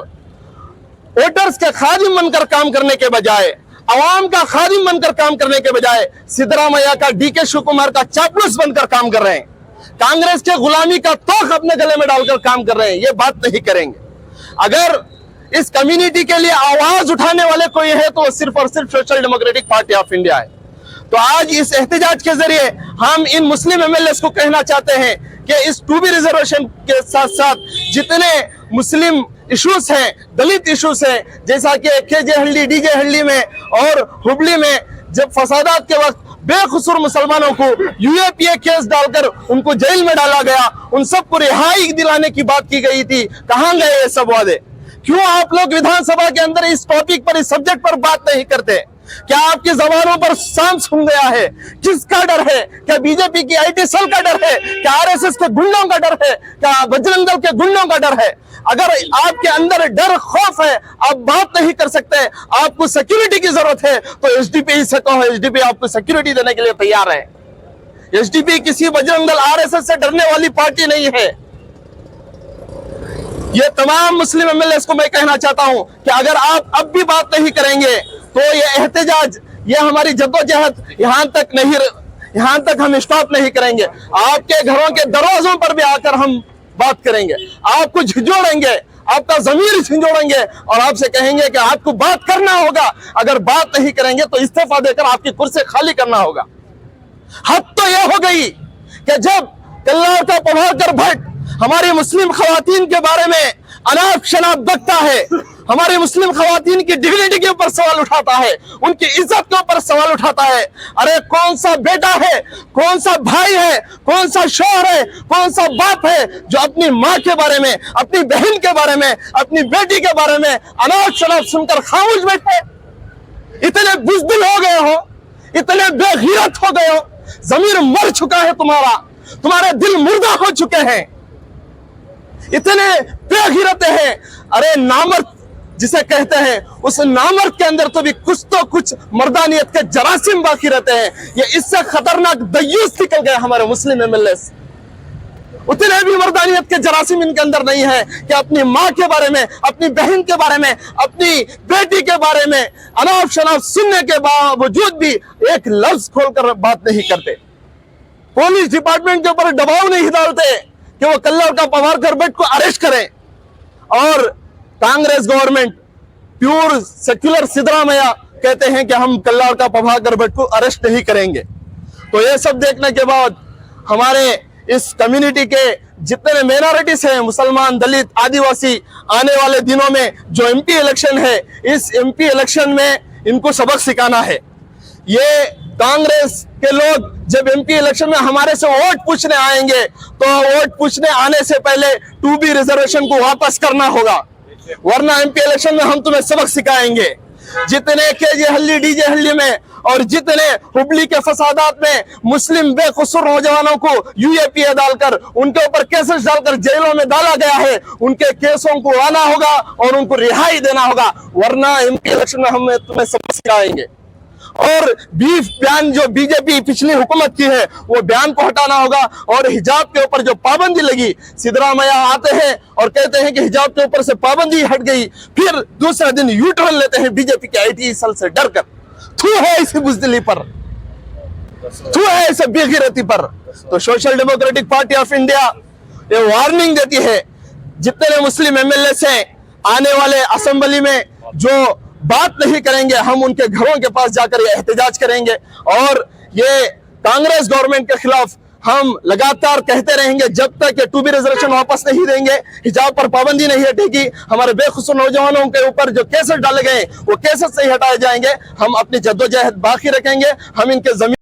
वोटर्स के खादिम बनकर काम करने के बजाय, अवाम का खादिम बनकर काम करने के बजाय सिद्धरामैया का, डीके शिव कुमार का चापलूस बनकर काम कर रहे हैं। कांग्रेस के गुलामी का तोख अपने गले में डालकर काम कर रहे हैं। ये बात नहीं करेंगे। अगर इस कम्युनिटी के लिए आवाज उठाने वाले कोई है तो सिर्फ और सिर्फ social Democratic Party of India है। तो आज इस एहतजाज के जरिए हम इन मुस्लिम एमएलएस को कहना चाहते हैं कि इस 2B रिजर्वेशन के साथ साथ जितने मुस्लिम इश्यूज हैं, दलित इश्यूज हैं, जैसा कि केजे हल्दी, डीजे हल्दी में और हुबली में जब फसादात के वक्त बेकसूर मुसलमानों को यूएपीए केस डालकर उनको जेल में डाला गया, उन सबको रिहाई दिलाने की बात की गई थी। कहां गए ये सब वादे? क्यों आप लोग विधानसभा के अंदर इस टॉपिक पर, इस सब्जेक्ट पर बात नहीं करते? क्या आपकी जबानों पर सांप सूंघ गया है? किसका डर है? क्या बीजेपी की आईटी सेल का डर है? क्या आरएसएस के गुंडों का डर है? क्या बजरंग दल के गुंडों का डर है? अगर आपके अंदर डर, खौफ है, आप बात नहीं कर सकते, आपको सिक्योरिटी की जरूरत है, तो एसडीपी से कहो, एसडीपी आपको सिक्योरिटी देने के लिए तैयार है। एसडीपी किसी बजरंग दल, आरएसएस से डरने वाली पार्टी नहीं है। ये तमाम मुस्लिम एमएलएस को मैं कहना चाहता हूं कि अगर आप अब भी बात नहीं करेंगे तो ये एहतजाज, ये हमारी जद्दोजहद यहां तक हम स्टॉप नहीं करेंगे। आपके घरों के दरवाजों पर भी आकर हम बात करेंगे, आपको झिझोड़ेंगे, आपका जमीर झिझोड़ेंगे और आपसे कहेंगे कि आपको बात करना होगा। अगर बात नहीं करेंगे तो इस्तीफा देकर आपकी कुर्सी खाली करना होगा। हद तो यह हो गई कि जब कल्लार का प्रभाकर भट्ट हमारी मुस्लिम खवातीन के बारे में अनाप शनाप बकता है, हमारे मुस्लिम खवातीन की डिग्निटी के ऊपर सवाल उठाता है, उनकी इज्जत के ऊपर सवाल उठाता है। अरे कौन सा बेटा है, कौन सा भाई है, कौन सा शौहर है, कौन सा बाप है जो अपनी माँ के बारे में, अपनी बहन के बारे में, अपनी बेटी के बारे में अनाप शनाप सुनकर खामोश बैठे? इतने बुज़दिल हो गए हो, इतने बेगैरत हो गए हो, जमीर मर चुका है तुम्हारा, तुम्हारे दिल मुर्दा हो चुके हैं, इतने बेगैरत हैं। अरे नामर्द जिसे कहते हैं, उस नामर्द के अंदर तो भी कुछ मर्दानियत के जरासीम बाकी रहते हैं। ये इससे खतरनाक दयूस निकल गए हमारे मुस्लिम एमएलएस। उतने भी मर्दानियत के जरासीम इनके अंदर नहीं है कि अपनी माँ के बारे में, अपनी बहन के बारे में, अपनी बेटी के बारे में अनाप शनाप सुनने के बावजूद भी एक लफ्ज खोलकर बात नहीं करते। पुलिस डिपार्टमेंट के ऊपर दबाव नहीं डालते कि वो कल्लर का प्रभाकर भट्ट को अरेस्ट करें, और Congress government pure secular Siddaramaiah कहते हैं कि हम कल्लर का प्रभाकर भट्ट को अरेस्ट नहीं करेंगे। तो ये सब देखने के बाद हमारे इस कम्युनिटी के जितने माइनॉरिटीज हैं, मुसलमान, दलित, आदिवासी, आने वाले दिनों में जो एमपी इलेक्शन है, इस एमपी इलेक्शन में इनको सबक सिखाना है। ये कांग्रेस के लोग जब एमपी इलेक्शन में हमारे से वोट पूछने आएंगे तो वोट पूछने आने से पहले 2B रिजर्वेशन को वापस करना होगा, वरना एमपी इलेक्शन में हम तुम्हें सबक सिखाएंगे। जितने केजे हल्दी, डीजे हल्दी में और जितने हुबली के फसादात में मुस्लिम बेकसूर नौजवानों को यूएपीए डालकर, उनके ऊपर केसेस डालकर जेलों में डाला गया है, उनके केसों को आना होगा और उनको रिहाई देना होगा, वरना एमपी इलेक्शन में हम तुम्हें सबक सिखाएंगे। और बीफ बयान जो बीजेपी पिछली हुकूमत की है, वो बयान को हटाना होगा। और हिजाब के ऊपर जो पाबंदी लगी, सिद्धरामैया आते हैं और कहते हैं कि हिजाब के ऊपर से पाबंदी हट गई, फिर दूसरे दिन यू टर्न लेते हैं बीजेपी के आईटी सेल से डरकर। थू है इसी बुज़दिली पर, थू है इस बेगैरती पर। तो social Democratic Party of India ये वार्निंग देती है जितने मुस्लिम एमएलए हैं आने वाले असेंबली में जो बात नहीं करेंगे, हम उनके घरों के पास जाकर ये एहतजाज करेंगे और ये कांग्रेस गवर्नमेंट के खिलाफ हम लगातार कहते रहेंगे जब तक ये 2B रिजर्वेशन वापस नहीं देंगे, हिजाब पर पाबंदी नहीं हटेगी, हमारे बेखुसूर नौजवानों के ऊपर जो केसेस डाले गए वो केसेस नहीं हटाए जाएंगे। हम अपनी जद्दोजहद बाकी रखेंगे। हम इनके जमीन